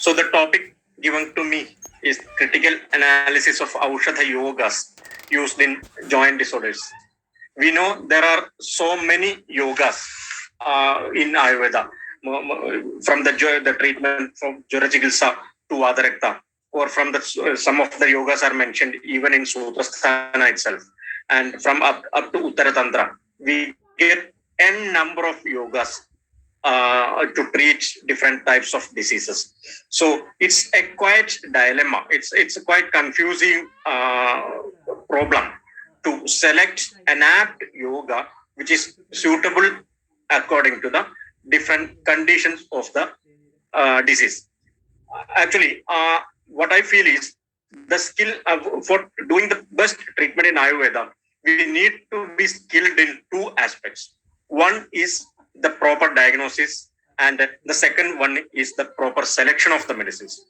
So the topic given to me is critical analysis of Aushadha yogas used in joint disorders. We know there are so many yogas in Ayurveda, from the treatment from Jara Chikitsa to Vadarakta, or from the some of the yogas are mentioned even in Sutrasthana itself, and from up to Uttara Tantra, we get n number of yogas to treat different types of diseases. So it's a quite dilemma. It's a quite confusing problem to select an apt yoga which is suitable according to the different conditions of the disease. Actually, what I feel is the skill for doing the best treatment in Ayurveda, we need to be skilled in two aspects. One is the proper diagnosis, and the second one is the proper selection of the medicines.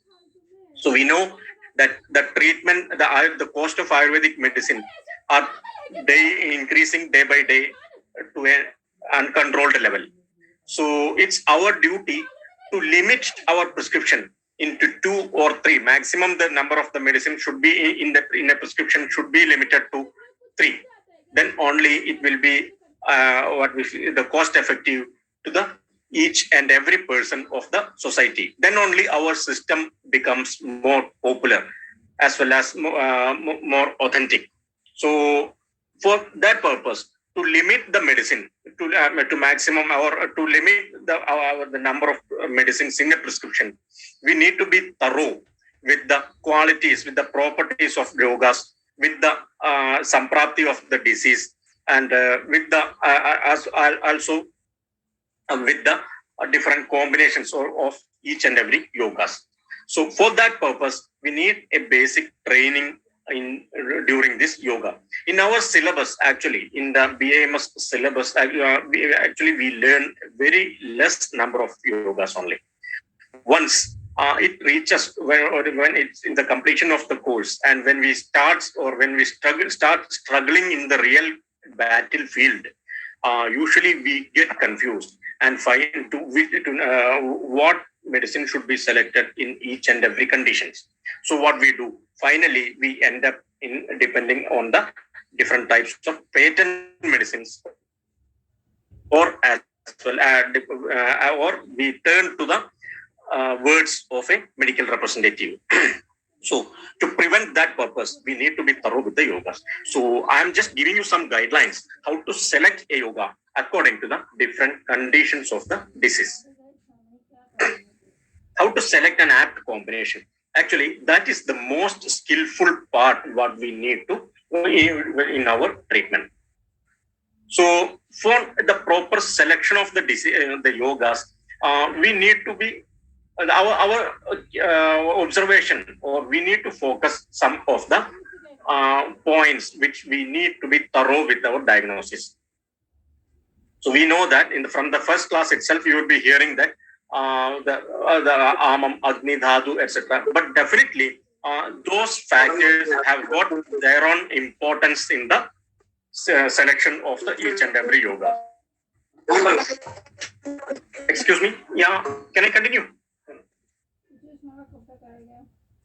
So we know that the treatment, the cost of Ayurvedic medicine are increasing day by day to an uncontrolled level. So it's our duty to limit our prescription into 2 or 3. Maximum the number of the medicine should be in a prescription should be limited to 3. Then only it will be the cost effective to the each and every person of the society. Then only our system becomes more popular as well as more authentic. So for that purpose, to limit the medicine to maximum or to limit the number of medicines in a prescription, we need to be thorough with the qualities, with the properties of yogas, with the samprapti of the disease, and with the also with the different combinations of each and every yogas. So for that purpose, we need a basic training during this yoga. In our syllabus, actually, in the BAMS syllabus, we learn very less number of yogas only. Once it reaches when it's in the completion of the course, and when we start struggling in the real battlefield, usually we get confused and find what medicine should be selected in each and every conditions. So what we do, finally, we end up in depending on the different types of patent medicines, or as well, or we turn to the words of a medical representative. So to prevent that purpose, we need to be thorough with the yogas. So I am just giving you some guidelines how to select a yoga according to the different conditions of the disease. How to select an apt combination. Actually, that is the most skillful part what we need to in our treatment. So for the proper selection of the yogas, we need to be our observation, or we need to focus some of the points which we need to be thorough with our diagnosis. So we know that from the first class itself, you will be hearing that the Amam, Agni, Dhatu, etc. But definitely, those factors have got their own importance in the selection of the each and every yoga. Excuse me. Yeah, can I continue?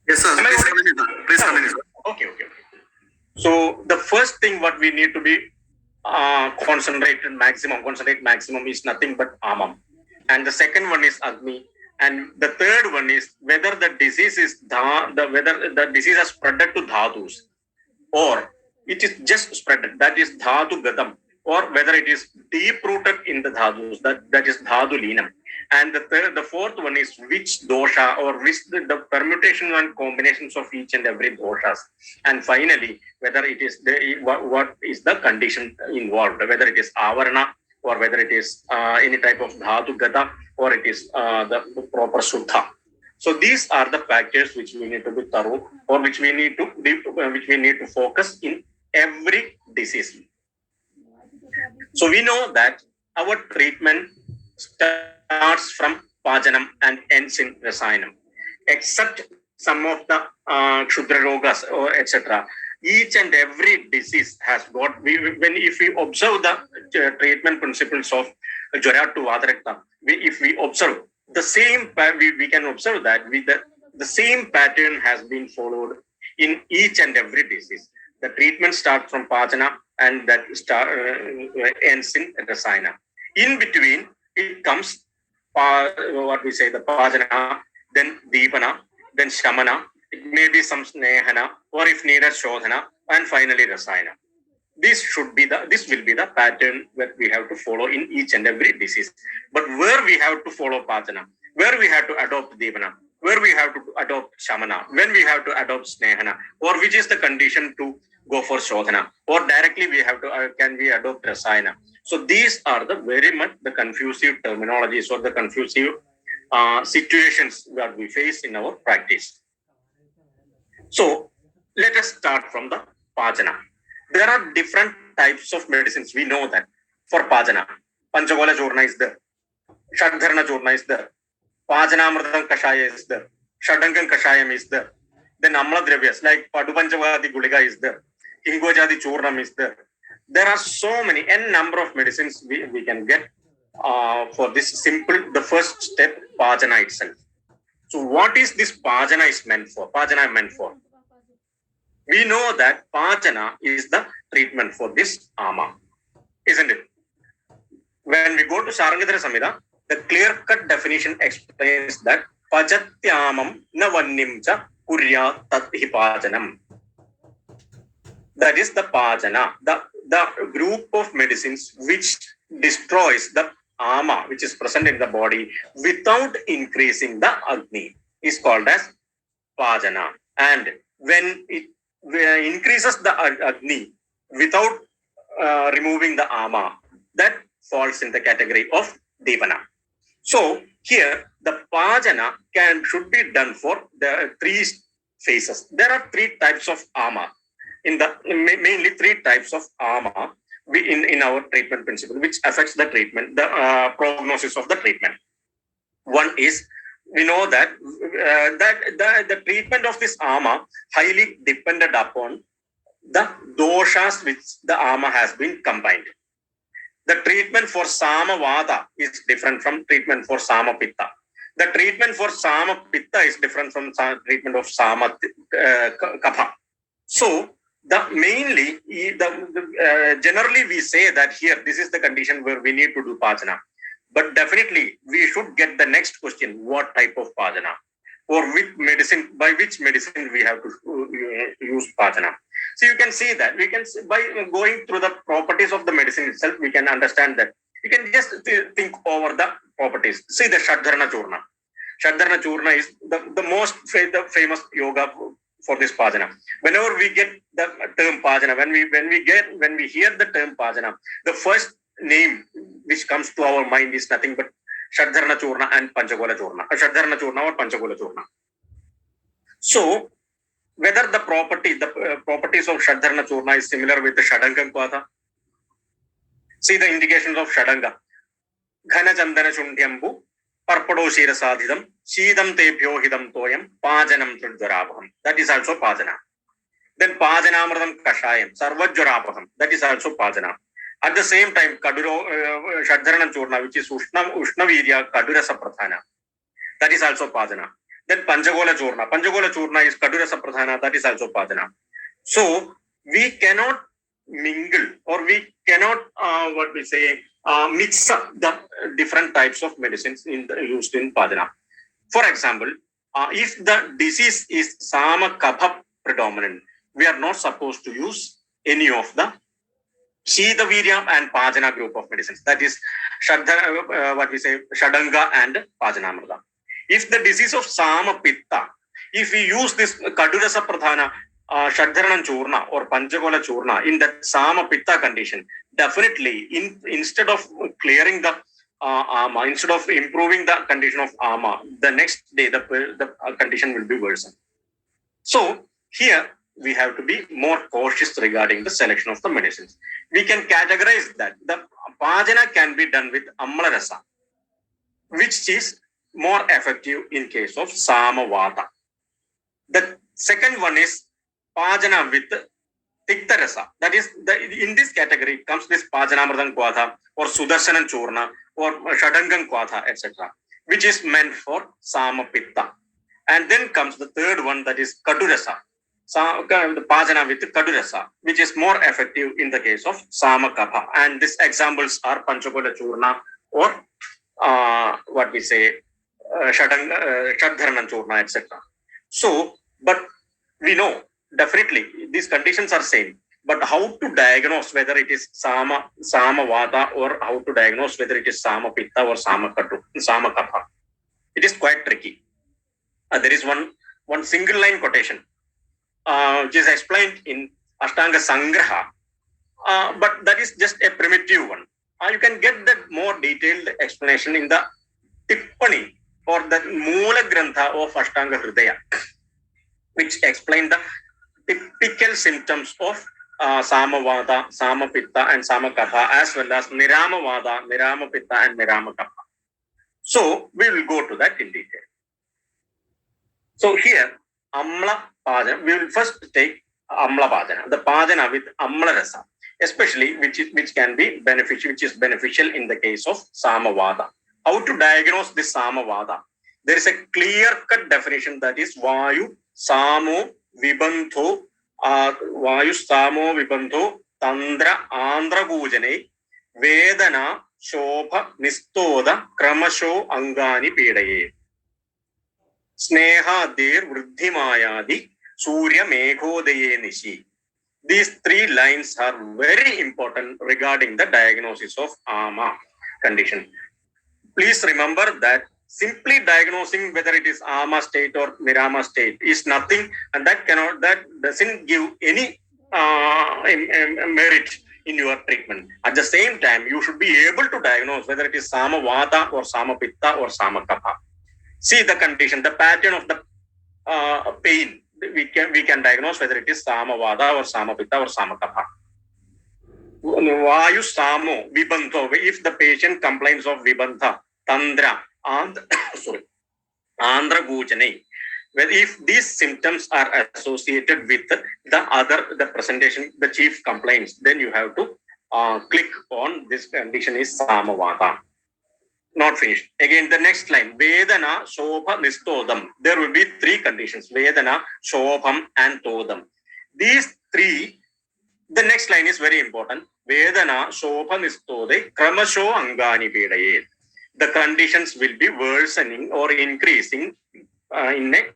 Yes, sir. Please continue. Okay. So the first thing what we need to be concentrate maximum is nothing but Amam. And the second one is Agni. And the third one is whether the disease is whether the disease has spread to Dhatus, or it is just spread, that is Dhatu Gadam, or whether it is deep rooted in the Dhatus, that is Dhatu Linam. And the fourth one is which dosha, or which the permutation and combinations of each and every doshas. And finally, whether it is what is the condition involved, whether it is Avarana, or whether it is any type of Dhatu Gata, or it is the proper Shuddha. So these are the factors which we need to be thorough, or which we need to focus in every disease. So we know that our treatment starts from Pajanam and ends in Rasayanam, except some of the Kshudra Rogas or etc. Each and every disease has got, if we observe the treatment principles of Jara to Vadarakta, if we observe the same, we can observe that the same pattern has been followed in each and every disease. The treatment starts from Pachana and that ends in Rasayana. In between, it comes what we say, the Pachana, then Deepana, then Shamana, it may be some Snehana, or if needed, Shodhana, and finally Rasayana. This will be the pattern that we have to follow in each and every disease. But where we have to follow Pachana, where we have to adopt Devana, where we have to adopt Shamana, when we have to adopt Snehana, or which is the condition to go for Shodhana, or directly we have to can we adopt Rasayana. So these are the very much the confusive terminologies or the confusive situations that we face in our practice. So let us start from the Pachana. There are different types of medicines. We know that for Pachana, Panchagola Churna is there, Shadharana Churna is there, Pajanamradam Kashaya is there, Shadangan Kashayam is there. Then Amla Dravyas like Padupanchavadi Guliga is there, Hingojadi Churnam is there. There are so many, n number of medicines we can get for this simple, the first step, Pachana itself. So what is this Pachana is meant for? Pachana is meant for. We know that Pachana is the treatment for this ama, isn't it? When we go to Sarangadhara Samhita, the clear-cut definition explains that Pachatyamam navannimcha kurya tathi Pachanam. That is the Pachana, the group of medicines which destroys the ama, which is present in the body without increasing the Agni, is called as Pachana. And when it increases the Agni without removing the ama, that falls in the category of Devana. So here the Pachana should be done for the three phases. There are three types of ama, mainly three types of ama in our treatment principle, which affects the treatment, the prognosis of the treatment. One is, we know that the treatment of this ama highly depended upon the doshas which the ama has been combined. The treatment for Sama Vata is different from treatment for Sama Pitta. The treatment for Sama Pitta is different from treatment of Sama Kapha. So generally we say that here, this is the condition where we need to do Pachana. But definitely, we should get the next question, what type of Pachana? Or by which medicine we have to use Pachana. So you can see that, by going through the properties of the medicine itself, we can understand that. You can just think over the properties. See the Shadharana Churna. Shadharana Churna is the most famous yoga for this Pachana. Whenever we get the term Pachana, when we hear the term Pachana, the first name which comes to our mind is nothing but Shadharana Churna and Panchagola Churna. Shadharana Churna or Panchagola Churna. So whether the properties of Shadharana Churna is similar with the Shadangam Kvata. See the indications of Shadanga. Ghana Chandana Chundyambu, Parpado Shira Sadhidam, Shidam Tebhyo Hidam Toyam, Pajanam Trudjarabham. That is also Pachana. Then Pajanamradam Kashayam, Sarvajjarabham. That is also Pachana. At the same time, Shadharana Churna, which is Ushnavirya Kadura Saprathana, that is also Pachana. Then Panchagola Churna. Panchagola Churna is Kadura Saprathana, that is also Pachana. So we cannot mingle or we cannot mix up the different types of medicines used in Pachana. For example, if the disease is Sama Kapha predominant, we are not supposed to use any of the Shita Virya and Pachana group of medicines. That is Shadanga and Pajanamrita. If the disease of Sama Pitta, if we use this Kadurasa Pradhana, Shadharana Churna or Panchagola Churna in the Sama Pitta condition, definitely instead of clearing the ama, instead of improving the condition of ama, the next day the condition will be worsened. So here we have to be more cautious regarding the selection of the medicines. We can categorize that the Pachana can be done with Amlarasa, which is more effective in case of Sama Vata. The second one is Pachana with Tiktarasa. That is, in this category comes this Pajanamradam Kvata or Sudarshanan Churna or Shadangam Kvata, etc. which is meant for Sama Pitta. And then comes the third one, that is Kadurasa. The Pajana with Kadurasa, which is more effective in the case of Sama Kapha. And these examples are Panchakola Churna or what we say, Shadharanan Churna, etc. So, but we know definitely these conditions are same. But how to diagnose whether it is Sama Vata or how to diagnose whether it is Sama Pitta or Sama Kapha? It is quite tricky. There is one single line quotation which is explained in Ashtanga Sangraha, but that is just a primitive one. You can get that more detailed explanation in the Tippani or the Moola Grantha of Ashtanga Hridaya, which explain the typical symptoms of Samavada, Sama Pitta and Sama Kapha, as well as Niramavada, Nirama Pitta and Nirama Kapha. So we will go to that in detail. So here, Amla Pajana, we will first take Amla Pajana, the Pajana with Amla Rasa, especially which can be beneficial, which is beneficial in the case of Samavada. How to diagnose this Samavada? There is a clear-cut definition, that is Vayu Samo Vibantho Tandra Andra Gujane Vedana Shobha Nistoda Kramasho Angani Pedaye Sneha Der Vruddhimayadi Surya Meghodaye Nishi. These three lines are very important regarding the diagnosis of Ama condition. Please remember that simply diagnosing whether it is Ama state or Nirama state is nothing, and that doesn't give any merit in your treatment. At the same time, you should be able to diagnose whether it is Sama Vata or Sama Pitta or Sama Kapha. See the condition, the pattern of the pain. We can diagnose whether it is Sama Vata or Sama Pitta or Sama Kapha. Vayu Samo Vibantho. If the patient complains of Vibantha, Tandra, Andra Gujane, well, if these symptoms are associated with the presentation, the chief complaints, then you have to click on this condition is Samavata. Not finished. Again, the next line, Vedana, Shobha, Nistodam. There will be three conditions, Vedana, Shobham and Todam. These three, the next line is very important. Vedana, Shobha, Nistode, Kramasho, Angani, Pedaye. The conditions will be worsening or increasing in a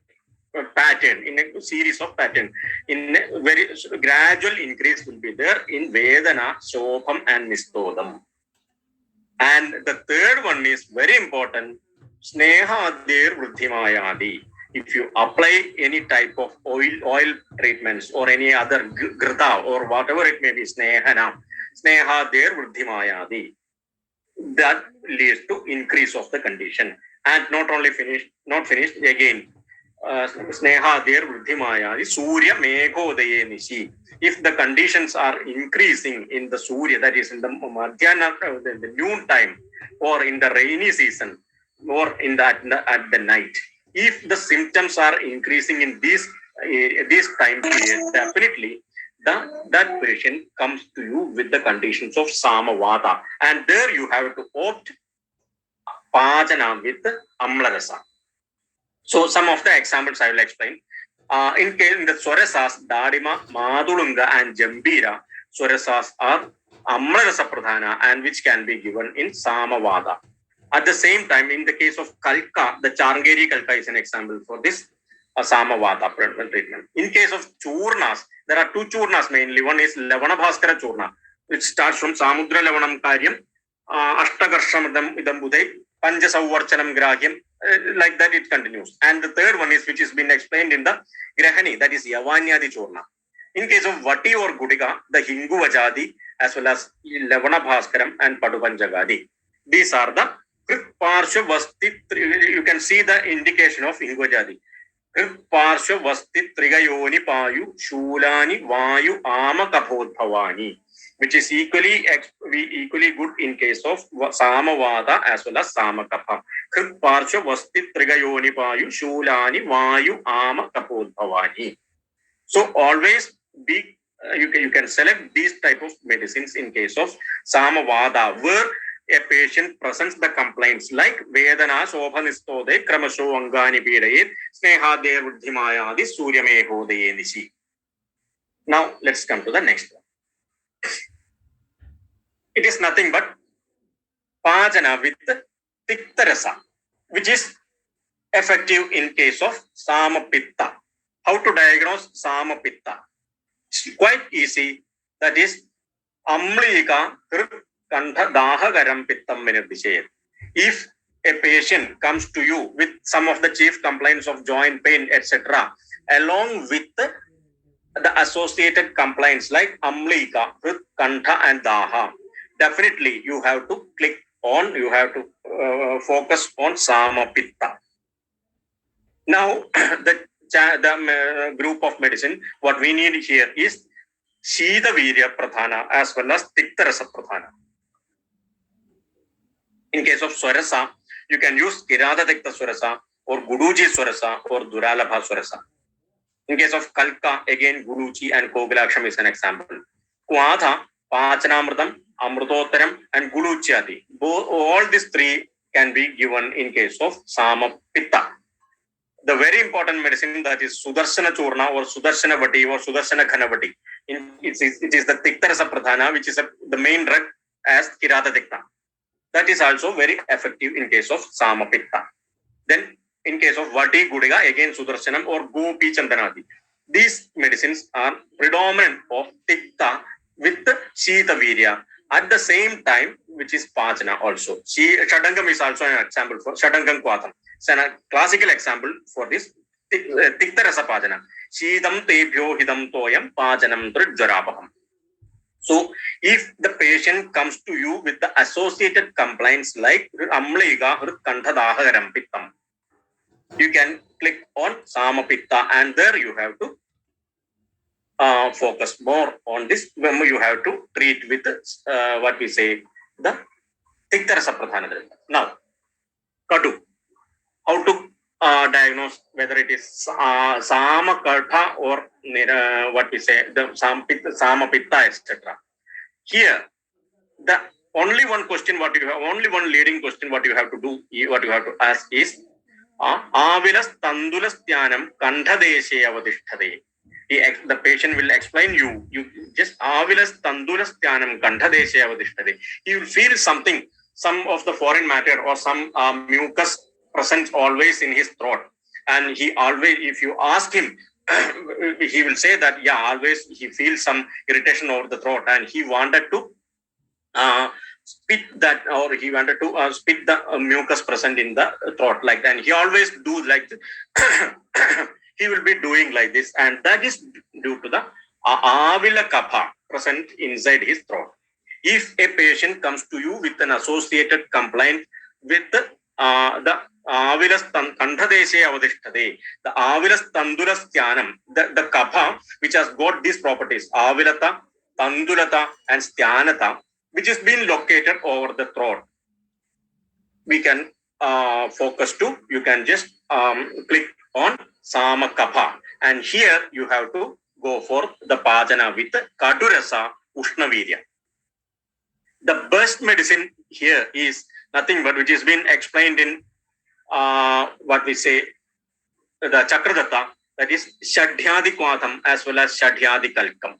pattern, in a series of patterns. In a very gradual increase will be there in Vedana, Shobham and Nistodam. And the third one is very important, Sneha Der Vruddhimayadi. If you apply any type of oil treatments or any other grita or whatever it may be, Sneha Der Vruddhimayadi, that leads to increase of the condition. And not finished again, Sneha Der Vruddhimayadi, Surya Meghodaye Nishi. If the conditions are increasing in the Surya, that is in the Madhyana, the noon time, or in the rainy season, or at the night, if the symptoms are increasing in this time period, definitely that patient comes to you with the conditions of Samavata, and there you have to opt Pajana with Amlarasa. So some of the examples I will explain. In the Swarasas, Dadima, Madulunga and Jambira, Swarasas are Amlarasa Pradhana, and which can be given in Samavada. At the same time, in the case of Kalka, the Charngeri Kalka is an example for this Samavada treatment. In case of Churnas, there are two Churnas mainly. One is Lavana Bhaskara Churna, which starts from Samudra Lavanam Karyam, Ashtakarshamadam Idam Budai, Panjasavarchanam Grahyam, like that it continues. And the third one is, which has been explained in the Grahani, that is Yavanyadi Churna. In case of Vati or Gudika, the Hingu Vajadi, as well as Lavana Bhaskaram and Padupanjagadi. These are the Parsha Vasti. You can see the indication of Hingu Vajadi. Parsha Vasti Trigayoni Payu, Shulani, Vayu, Ama Kapodbhavani, which is equally good in case of Samavada as well as Samakapha. Krit Parsha Vasti Trigayoni Payu, Shulani, Vayu, Ama Kapodbhavani. So always you can select these type of medicines in case of Samavada, where a patient presents the complaints like Vedana Shobhanistode, Kramasho Angani Pidayet, Sneha De Ruddhimaya, the Suryameho De Nishi. Now let's come to the next one. It is nothing but Pajana with Tiktarasa, which is effective in case of Samapitta. How to diagnose Samapitta? It's quite easy. That is Amlika Kantha Dahagaram Pittam Vinirvishet. If a patient comes to you with some of the chief complaints of joint pain, etc., along with the associated complaints like Amlika, Kantha, and Daha, definitely you have to you have to focus on Samapitta. Now, the group of medicine, what we need here is Shida Virya Pradhana as well as Tiktarasa Pradhana. In case of Swarasa, you can use Kirada Tikta Swarasa or Guduji Swarasa or Duralabha Swarasa. In case of Kalka, again Guduji and Kogalaksham is an example. Kuatha, Pachanamridam, Amrutotaram, and Guduchadi. All these three can be given in case of Samapitta. The very important medicine, that is Sudarshana Churna or Sudarshana Vati or Sudarshana Khanavati. It is the Tiktarasa Pradhana, which is the main drug as Kirata Tikta. That is also very effective in case of Samapitta. Then in case of Vati Gudiga, again Sudarshanam or Gopi Chandanadi. These medicines are predominant of Tikta with Shita Virya. At the same time, which is Pachana also. Shadangam is also an example for Shadangam Kwatham. So a classical example for this Tiktarasa Pachana. Shidam Tebhyo Hidam Toyam Pajanam Trijjarapaham. So if the patient comes to you with the associated complaints like Amliga Kantha Dahagaram Pittam, you can click on Samapitta, and there you have to focus more on this. You have to treat with what we say the Tiktarasa Pradhana. Now, Kadu. How to diagnose whether it is Samakartha or what we say the Samapitta, etc. Here, the only one question only one leading question what you have to do, what you have to ask is Avilas Tandulas Dhyanam Kandhadeshe Avadishtade. The patient will explain you just Avilas Tandulas Dhyanam Kandhadeshe Avadishtade. You will feel something, some of the foreign matter or some mucus present always in his throat, and he always, if you ask him, he will say that always he feels some irritation over the throat, and he wanted to spit that, or he wanted to spit the mucus present in the throat like that. And he always do like this. He will be doing like this, and that is due to the Avila Kapha present inside his throat. If a patient comes to you with an associated complaint with the Avilas Kandhadeshe Avadishtade, the Avilas Tandulas Dhyanam, the kapha which has got these properties, Avilata, Tandulata, and Styanata, which is being located over the throat, we can focus to, you can just click on Sama Kapha, and here you have to go for the Pajana with Kadurasa Ushnavirya. The best medicine here is nothing but which has been explained in what we say the Chakradatta, that is Shadhyadi Kwatham as well as Shadhyadi Kalkam.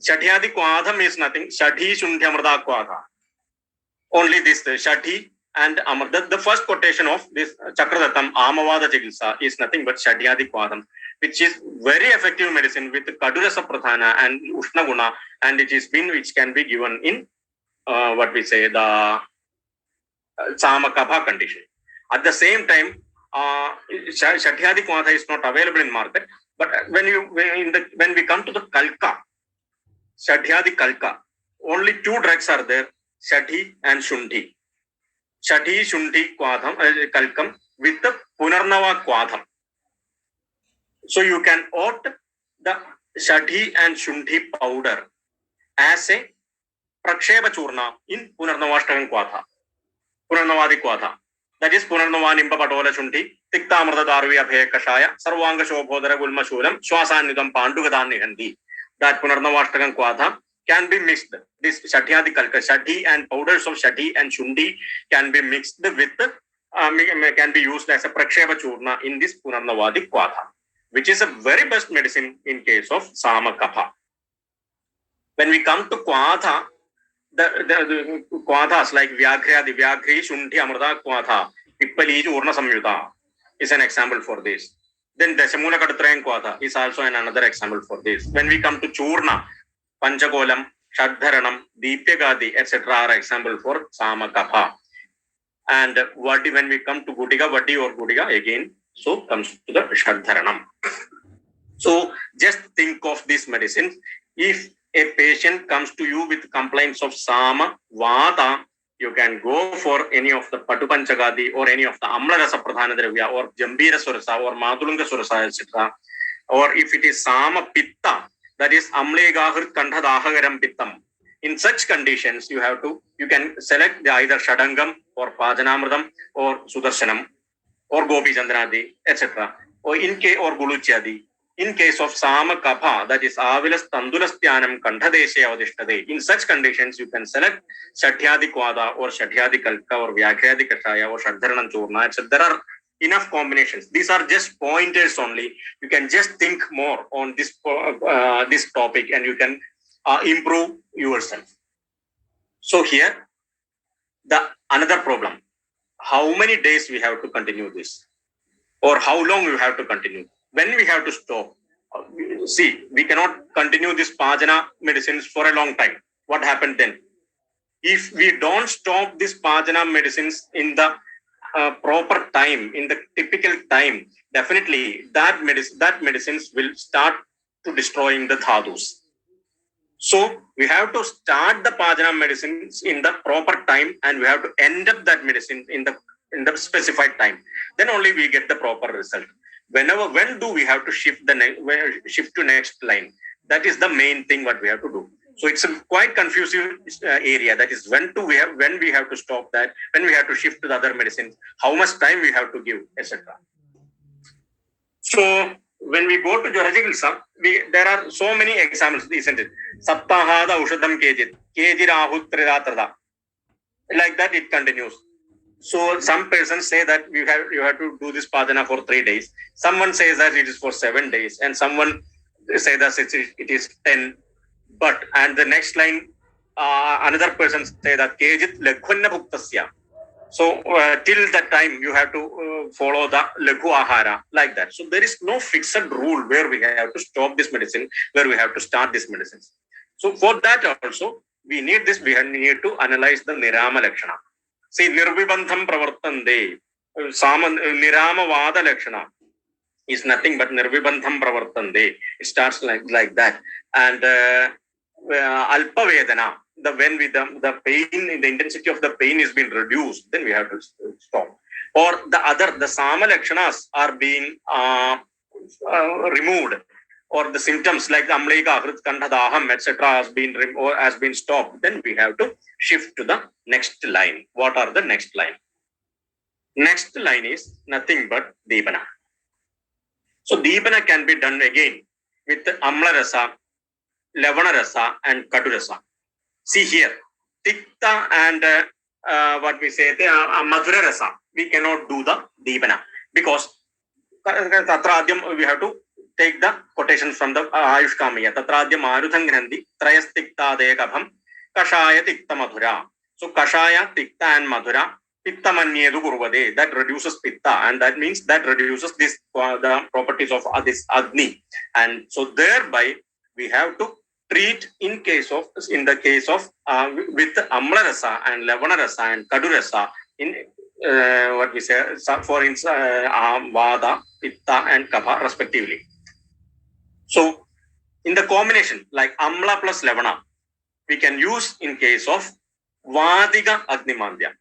Shadhyadi Kwatham is nothing, Shadhi Shundhyamrada Kwatha. Only this Shadhi and Amrda. The first quotation of this Chakradatam Amavada Chikitsa is nothing but Shadhyadi Kwatham, which is very effective medicine with Kadurasa Pradhana and Ushnaguna, and which can be given in what we say the Samakabha condition. At the same time, Shadhyadi Kwatha is not available in market, but when we come to the Kalka, Shadhyadi Kalka, only two drugs are there, Shadhi and Shundi. Shadhi Shundi Kwatham Kalkam with the Punarnava Kwatham. So you can opt the Shadhi and Shundi powder as a Praksheba Churna in Punarnavashtakam Kwatha. Punarnavadi Kwatha. That is Punarnava Nimba Patola Shundi, Tikta Amrata Darvya Bhe Kashaya, Sarvanga Shobhodara Gulma Shulam, Shwasanidam Pandugadan Nihandi. That Punarnavashtakam Kwatha can be mixed. This Shatyadi Kalka, Shati and powders of Shati and Shundi can be mixed with, can be used as a Prakshepa Churna in this Punarnavadi Kvadha, which is a very best medicine in case of Sama Kapha. When we come to Kvadha, the Kvadhas like Vyaghri, Shundi, Amrita Kvadha, Pippali, Urna Samyuta is an example for this. Then Dasamuna Katatrayan Kvadha is also another example for this. When we come to Churna, Panchakolam, Shadharanam, Deepyagadi, etc. are example for Sama Kapha. And Vadi, when we come to Gudiga, Vadi or Gudiga, again, so comes to the Shadharanam. So just think of this medicine. If a patient comes to you with complaints of Sama, Vata, you can go for any of the Patu Panchagadi or any of the Amla Rasa Pradhana Dravya or Jambira Surasa or Madhulanga Surasa, etc. Or if it is Sama Pitta, that is Amlegahrit Kandhadahagaram Pittam. In such conditions, you can select either Shadangam or Pajanamradam or Sudarshanam or Gopi Chandranadi, etc. Or Guluchyadi. In case of Sama Kapha, that is Avilas Tandulastyanam Kandhadeshe Avadishtade. In such conditions, you can select Shatyadi Kvada or Shatyadi Kalka or Vyakhyadi Kashaya or Shadharanam Churna, etc. There are enough combinations. These are just pointers only. You can just think more on this topic and you can improve yourself. So here, another problem. How many days we have to continue this? Or how long we have to continue? When we have to stop? See, we cannot continue this Pajana medicines for a long time. What happened then? If we don't stop this Pajana medicines in the proper time, in the typical time, definitely that medicines will start to destroying the dhadus. So we have to start the Pajana medicines in the proper time and we have to end up that medicine in the specified time. Then only we get the proper result. When do we have to shift to next line? That is the main thing what we have to do. So it's a quite confusing area. That is when we have to stop that, when we have to shift to the other medicines, how much time we have to give, etc. So when we go to Jara, there are so many examples, isn't it? Saptahada Ushadam Kejit, Kejirahut Tridatrada. Like that it continues. So some persons say that you have to do this Pajana for 3 days. Someone says that it is for 7 days, and someone say that it is 10. But and the next line, another person say that Kejit Lekhunna Bhuktasya. So till that time you have to follow the Lekhu Ahara, like that. So there is no fixed rule where we have to stop this medicine, where we have to start this medicines. So for that also we need to analyze the Nirama Lakshana. See, Nirvibandham Pravartande, Nirama Vada Lakshana is nothing but Nirvibandham Pravartande. It starts like that. And Alpa Vedana, when the pain, the intensity of the pain is being reduced, then we have to stop. Or the Sama Lakshanas are being removed, or the symptoms like Amlega, Hrit, Kandhadaham, etc. has been stopped, then we have to shift to the next line. What are the next line? Next line is nothing but Deepana. So Deepana can be done again with Amla Rasa, Lavana Rasa and Kadu Rasa. See here, Tikta and what we say, Madhura Rasa, we cannot do the Deepana because Tatradyam we have to take the quotation from the Ayush Kamiya. Tatradyam Aruthan Grandi, Trayas Tikta Dekabham, Kashaya Tikta Madhura. So Kashaya, Tikta and Madhura, Pitta Manyedu Guruvade, that reduces Pitta, and that means that reduces this the properties of this Agni. And so thereby we have to treat in the case of with Amla Rasa and Lavana Rasa and Kadu Rasa in what we say, for instance, Vada, Pitta and Kapha respectively. So in the combination like Amla plus Lavana, we can use in case of Vadiga Agnimandya.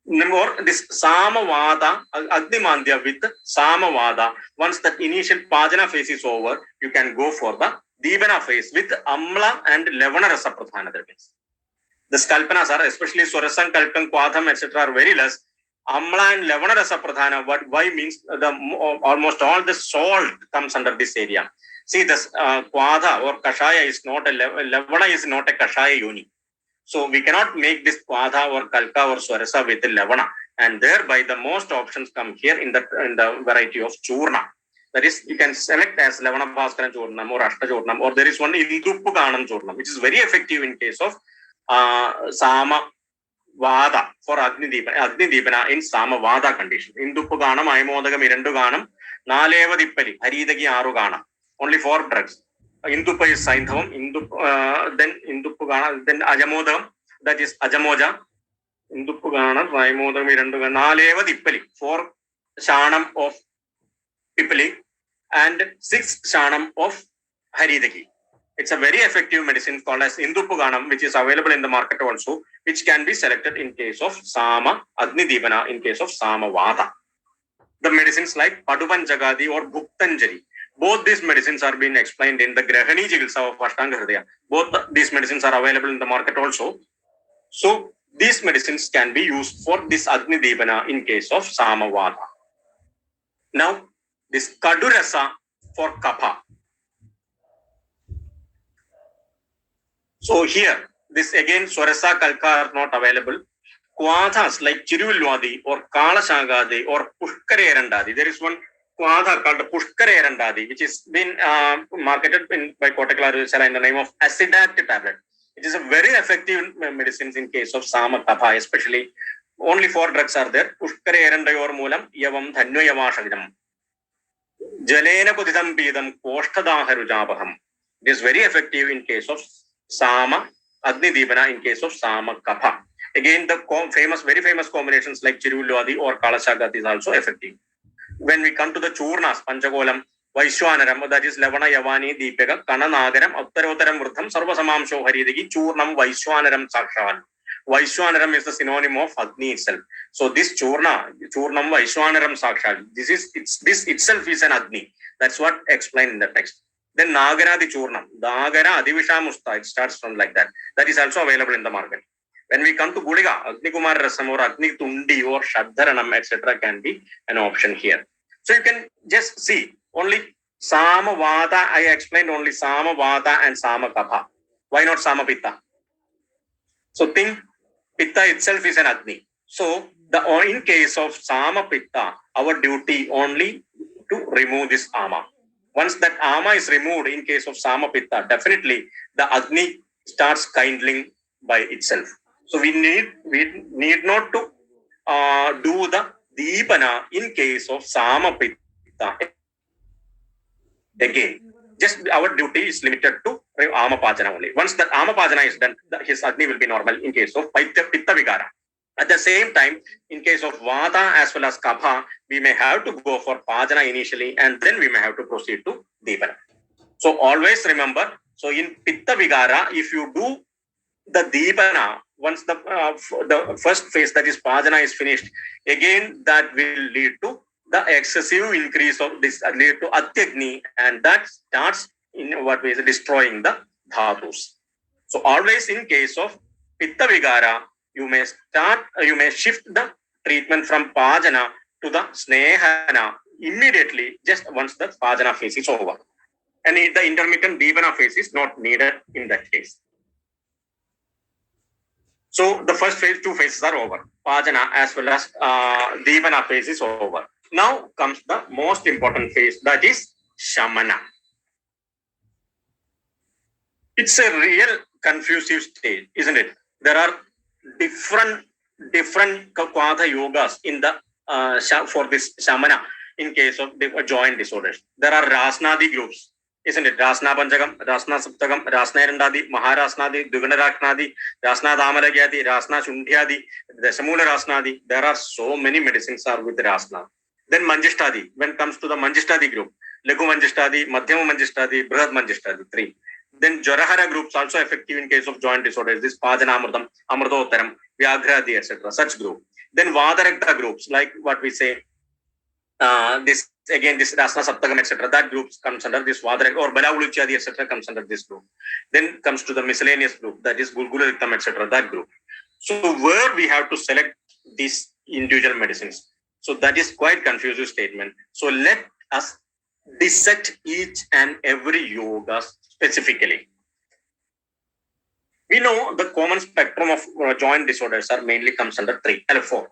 Or this Samavada, Agnimandya with Samavada. Once the initial Pajana phase is over, you can go for the Deepana phase with Amla and Lavana Rasa Pradhana. The Skalpanas are, especially Surasan, Kalpan, Kwadham, etc. are very less. Amla and Lavana Rasa Pradhana. What why means almost all the salt comes under this area. See, this Kwadha or Kashaya is not a Lavana is not a Kashaya uni. So we cannot make this Kwadha or Kalka or Swarasa with the Lavana. And thereby the most options come here in the variety of Churna. That is, you can select as Lavana Bhaskara Churnam or Ashta Churnam, or there is one Induppuganam Churnam, which is very effective in case of Sama Vada for Agni Deepana in Sama Vada condition. Induppuganam, Aimodagam, Irenduganam, Naleva Dippali, Haridagi Arugana. Only 4 drugs. Induppa is Sainthavam, then Induppugana, then Ajamodam, that is Ajamoja, Induppugana, Raimodam, Irenduga, Naleva Dippali, 4 Shanam of Pippali, and 6 Shanam of Haridagi. It's a very effective medicine called as Induppuganam, which is available in the market also, which can be selected in case of Sama Agni Deepana, in case of Sama Vata. The medicines like Paduvan Jagadi or Bhuktanjali. Both these medicines are being explained in the Grahani Chikitsa of Ashtanga Hridaya. Both these medicines are available in the market also. So these medicines can be used for this Agni Deepana in case of Sama Vata. Now, this Kadurasa for Kapha. So here, this again, Swarasa Kalka are not available. Kwadhas like Chiruvillwadi or Kalashagadi or Pushkare Erandadi. There is one Kwadha called Pushkare Erandadi, which is been marketed by Kotakala in the name of Acidact tablet. It is a very effective medicine in case of Sama Kapha, especially. Only 4 drugs are there. Pushkare Erandayor Mulam, Yavam Dhanyo Yavashagidam. Jalena Pudidam Bidam Koshtadaharujabaham. It is very effective in case of Sama Agni Deepana, in case of Sama Kapha. Again, the very famous combinations like Chiruvillwadi or Kalashagati is also effective. When we come to the Churnas, Panchakolam, Vaishwanaram, that is Lavana Yavani Deepaka, Kananagaram, Uttarottaram Vrutham, Sarvasamamsho Haridagi, Churnam, Vaishwanaram Sakshan. Vaishwanaram is the synonym of Agni itself. So this Churnam, Vaishwanaram Sakshan, this itself is an Agni. That's what explained in the text. Then Nagaradi Churnam, Nagara Adivisha Musta, it starts from like that. That is also available in the market. When we come to Guliga, Agni Kumar Rasam or Agni Tundi or Shadharanam, etc., can be an option here. So you can just see only Sama Vata. I explained only Sama Vata and Sama Kapha. Why not Sama Pitta? So think Pitta itself is an Agni. So in case of Sama Pitta, our duty only to remove this Ama. Once that Ama is removed in case of Sama Pitta, definitely the Agni starts kindling by itself. So we need not to do the Deepana in case of Sama Pitta. Again, just our duty is limited to Amapajana only. Once that Amapajana is done, his Agni will be normal in case of Pitta Vigara. At the same time, in case of Vata as well as Kapha, we may have to go for Pajana initially and then we may have to proceed to Deepana. So always remember, so in Pitta Vigara, if you do the Deepana, once the first phase, that is Pajana, is finished, again that will lead to the excessive increase of this, lead to Atyagni, and that starts in what way is destroying the Dhatus. So always in case of Pitta Vigara, you may shift the treatment from Pajana to the Snehana immediately, just once the Pajana phase is over. And the intermittent Deepana phase is not needed in that case. So the first phase, 2 phases are over. Pajana as well as Deepana phase is over. Now comes the most important phase, that is Shamana. It's a real confusive stage, isn't it? There are different Kvadha yogas in the for this Shamana in case of the joint disorders. There are Rasnadi groups, isn't it? Rasna Panchagam, Rasna Saptagam, Rasna Erandadi, Maharasnadi, Duganaraknadi, Rasna Damaragyadi, Rasna Shundhyadi, Dasamula Rasnadi. There are so many medicines are with Rasna. Then Manjishtadi, when it comes to the Manjishtadi group, Lagu Manjishtadi, Madhyama Manjishtadi, Brihad Manjishtadi, 3. Then Jarahara groups also effective in case of joint disorders. This Pajana Amrutam, Amrutottaram, Vyagradi, etc. Such group. Then Vadarakta groups, like what we say, this Rasna Saptagam, etc. That group comes under this Vadarak, or Balauluchadi, etc. comes under this group. Then comes to the miscellaneous group, that is Gulgulariktam, etc. That group. So where we have to select this individual medicines. So that is quite confusing statement. So let us dissect each and every yoga specifically. We know the common spectrum of joint disorders are mainly comes under four.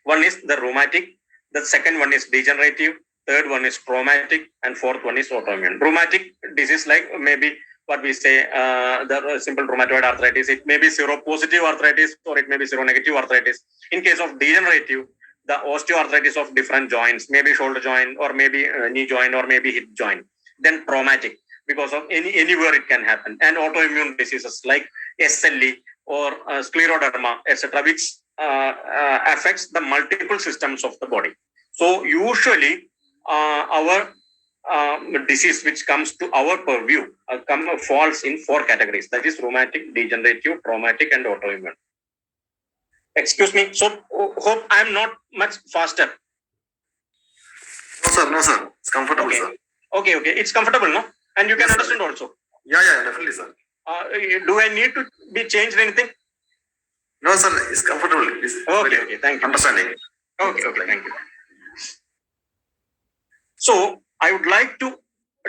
One is the rheumatic, the second one is degenerative, third one is traumatic, and fourth one is autoimmune. Rheumatic disease, like maybe what we say, the simple rheumatoid arthritis, it may be seropositive arthritis or it may be seronegative arthritis. In case of degenerative, the osteoarthritis of different joints, maybe shoulder joint or maybe knee joint or maybe hip joint. Then traumatic, because of anywhere it can happen. And autoimmune diseases like SLE or scleroderma, etc., which affects the multiple systems of the body. So usually our disease which comes to our purview falls in four categories. That is rheumatic, degenerative, traumatic, and autoimmune. Excuse me. So hope I am not much faster. No, sir. It's comfortable, okay. sir. Okay. It's comfortable, no? And you can Yes, understand sir. also. Yeah, definitely, sir. Do I need to be changed anything? No, sir. It's comfortable. It's Okay. Thank you. Understanding. Okay. Thank you. So I would like to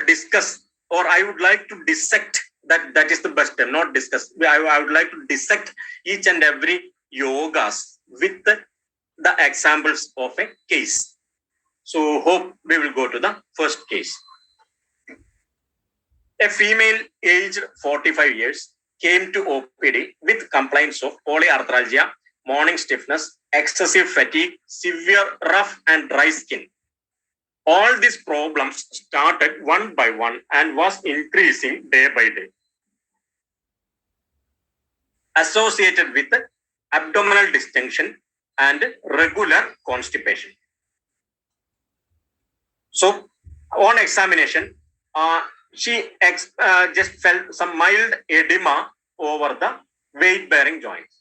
discuss, or I would like to dissect. That is the best term, not discuss. I would like to dissect each and every yogas with the examples of a case. So hope we will go to the first case. A female aged 45 years came to OPD with complaints of polyarthralgia, morning stiffness, excessive fatigue, severe rough and dry skin. All these problems started one by one and was increasing day by day. Associated with abdominal distension and regular constipation. So, on examination, she just felt some mild edema over the weight-bearing joints.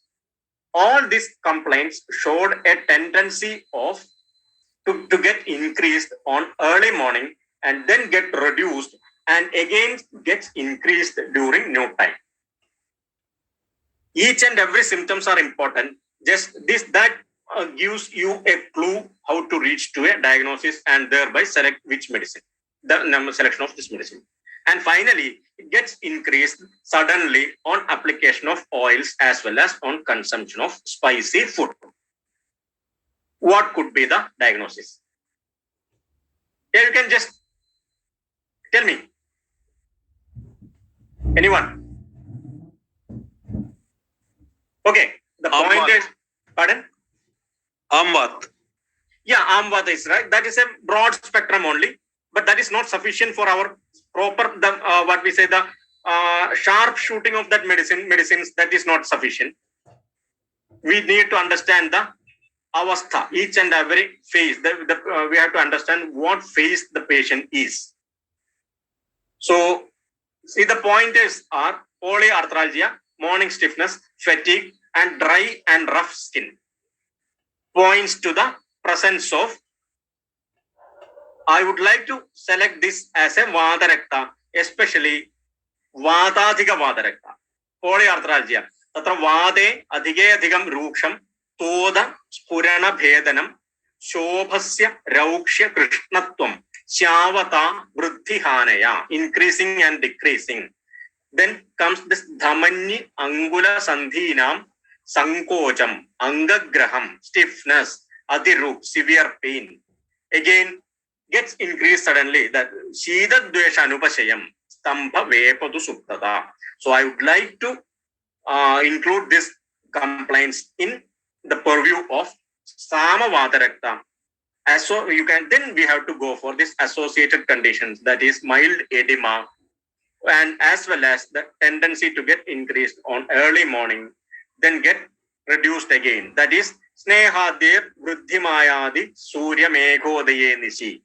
All these complaints showed a tendency to get increased on early morning and then get reduced and again gets increased during noon time. Each and every symptoms are important. Just that gives you a clue how to reach to a diagnosis and thereby select which medicine, the selection of this medicine. And finally, it gets increased suddenly on application of oils as well as on consumption of spicy food. What could be the diagnosis? Yeah, you can just tell me. Anyone? Okay, the point is, pardon? Amvat. Yeah, Amvat is right. That is a broad spectrum only, but that is not sufficient for our proper, the sharp shooting of that medicines, that is not sufficient. We need to understand the avastha, each and every phase. We have to understand what phase the patient is. So, see, the pointers are polyarthralgia, morning stiffness, fatigue, and dry and rough skin. Points to the presence of, I would like to select this as a Vadarakta, especially Vadadhiga Vadarakta, polyarthralgia. Tatra Vade Adhige Adhigam Ruksham Toda Spurana Bhedanam Shobhasya Rauksha Krishnatvam Shavata Vruddhihanaya, increasing and decreasing. Then comes this Dhamani Angula Sandhinam Sankocham, Angagraham, stiffness, Adhirup, severe pain. Again, gets increased suddenly. That Shida Dvesha Anupashayam, Stambha Vepadu Suptada. So I would like to include this complaints in the purview of Sama Vadarakta. So you can, then we have to go for this associated conditions, that is mild edema, and as well as the tendency to get increased on early morning, then get reduced again. That is Snehadir Vruddhimayadi Surya Meghodaye Nishi.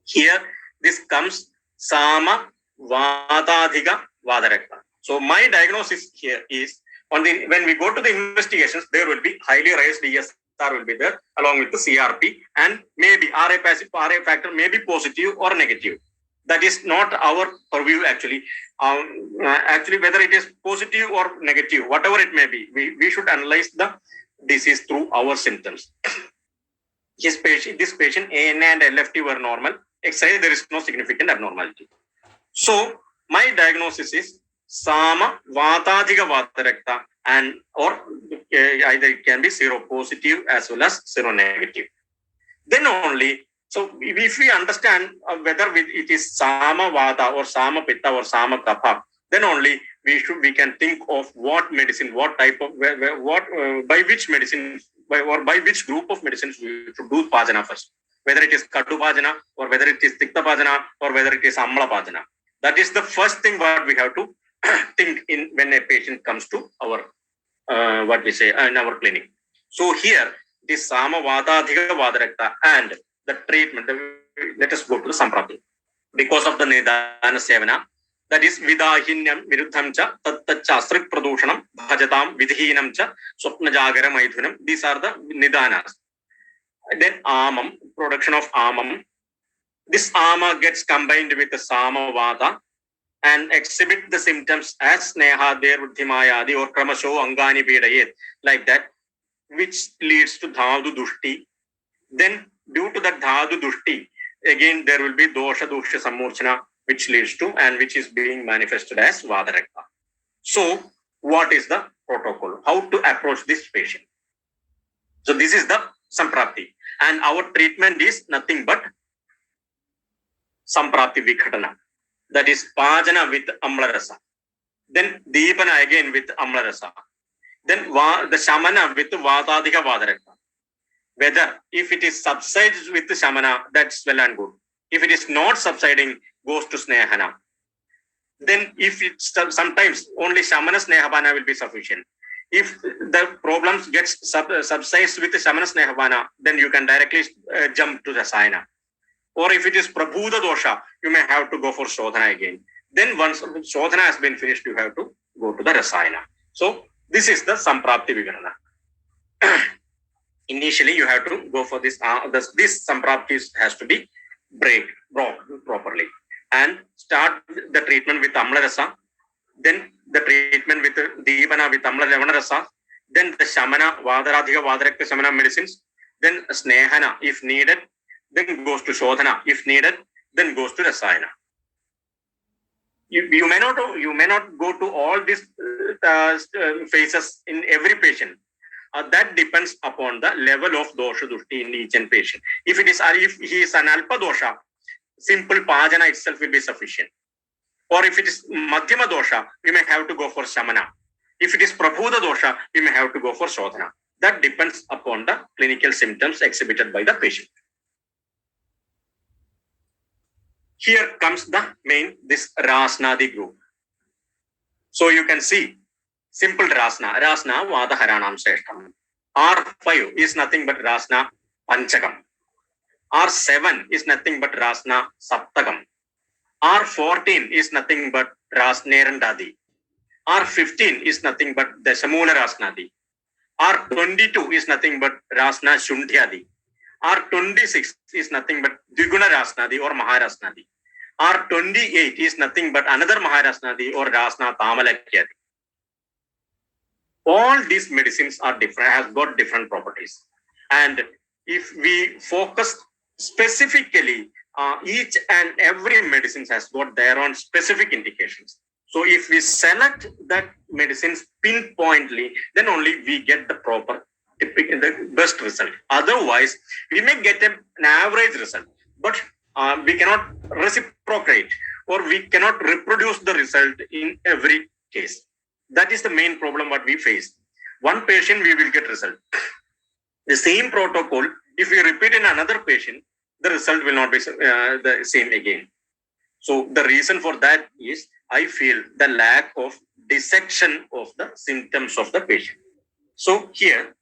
Here, this comes Sama Vadadhiga Vadarakta. So my diagnosis here is, when we go to the investigations, there will be highly raised ESR will be there along with the CRP, and maybe RA factor may be positive or negative. That is not our purview actually. Actually, whether it is positive or negative, whatever it may be, we should analyze the disease through our symptoms. This patient ANA and LFT were normal. X-ray, there is no significant abnormality. So my diagnosis is Sama Vatadhiga Vatarakta, and or either it can be seropositive as well as seronegative. Then only, so if we understand whether it is Sama Vata or Sama Pitta or Sama Kapha, then only we can think of what medicine, what type of, by which medicine, by which group of medicines we should do Pajana first. Whether it is Katu Pajana or whether it is Tikta Pajana or whether it is Amla Pajana. That is the first thing what we have to think in when a patient comes to our what we say in our clinic. So here this Sama Vata Adhiga Vadarakta and the treatment. Let us go to the Samprati. Because of the Nidana Sevana, that is Vidahinyam Viruddham cha Tattacha Strik Pradushanam Bhajatam Vidhinam cha Swapna Jagara Maithunam. These are the Nidanas. Then Amam, production of Amam. This Ama gets combined with the Sama Vata and exhibit the symptoms as Sneha, Der, Vruddhimayadi or Kramasho, Angani, Pidayet, like that, which leads to Dhadu Dushti. Then, due to that Dhadu Dushti, again there will be Dosha Dusha Samurchana, which leads to and which is being manifested as Vadarakta. So, what is the protocol? How to approach this patient? So, this is the Samprapti. And our treatment is nothing but Samprapti Vikhatana. That is Pajana with Amlarasa. Then Deepana again with Amlarasa. Then the Shamana with Vatadhika Vadarakta. Whether if it is subsides with the Shamana, that's well and good. If it is not subsiding, goes to Snehana. Then if it's sometimes only Shamana Snehabana will be sufficient. If the problems gets subsides with the Shamana Snehabana, then you can directly jump to the Rasayana. Or if it is Prabhuda Dosha, you may have to go for Shodhana again. Then once Shodhana has been finished, you have to go to the Rasayana. So this is the Samprapti Vigarana. Initially, you have to go for this. This Samprapti has to be brought properly. And start the treatment with Amla Rasa. Then the treatment with Deepana with Amla Ravana Rasa. Then the Shamana, Vadaradhika, Vadarakta Shamana medicines. Then Snehana if needed. Then goes to Shodhana if needed. Then goes to Rasayana. You may not go to all these phases in every patient. That depends upon the level of dosha dushti in each and patient. If he is an alpa dosha, simple pajana itself will be sufficient. Or if it is madhyama dosha, we may have to go for shamana. If it is prabhuda dosha, we may have to go for shodhana. That depends upon the clinical symptoms exhibited by the patient. Here comes this Rasnadi group. So you can see simple Rasna. Rasna Vadaharanam Seshtam. R5 is nothing but Rasna Panchakam. R7 is nothing but Rasna Saptakam. R14 is nothing but Rasnerandadi. R15 is nothing but Dashamula Rasnadi. R22 is nothing but Rasna Shundhyadi. R26 is nothing but Dviguna Rasnadi or Maharasnadi. R28 is nothing but another Maharasnadi or Rasna Tamalakyadi. All these medicines are different, have got different properties. And if we focus specifically, each and every medicine has got their own specific indications. So if we select that medicines pinpointly, then only we get the best result. Otherwise, we may get an average result, but we cannot reciprocate or we cannot reproduce the result in every case. That is the main problem what we face. One patient, we will get result. The same protocol, if we repeat in another patient, the result will not be the same again. So the reason for that is, I feel, the lack of dissection of the symptoms of the patient. So here,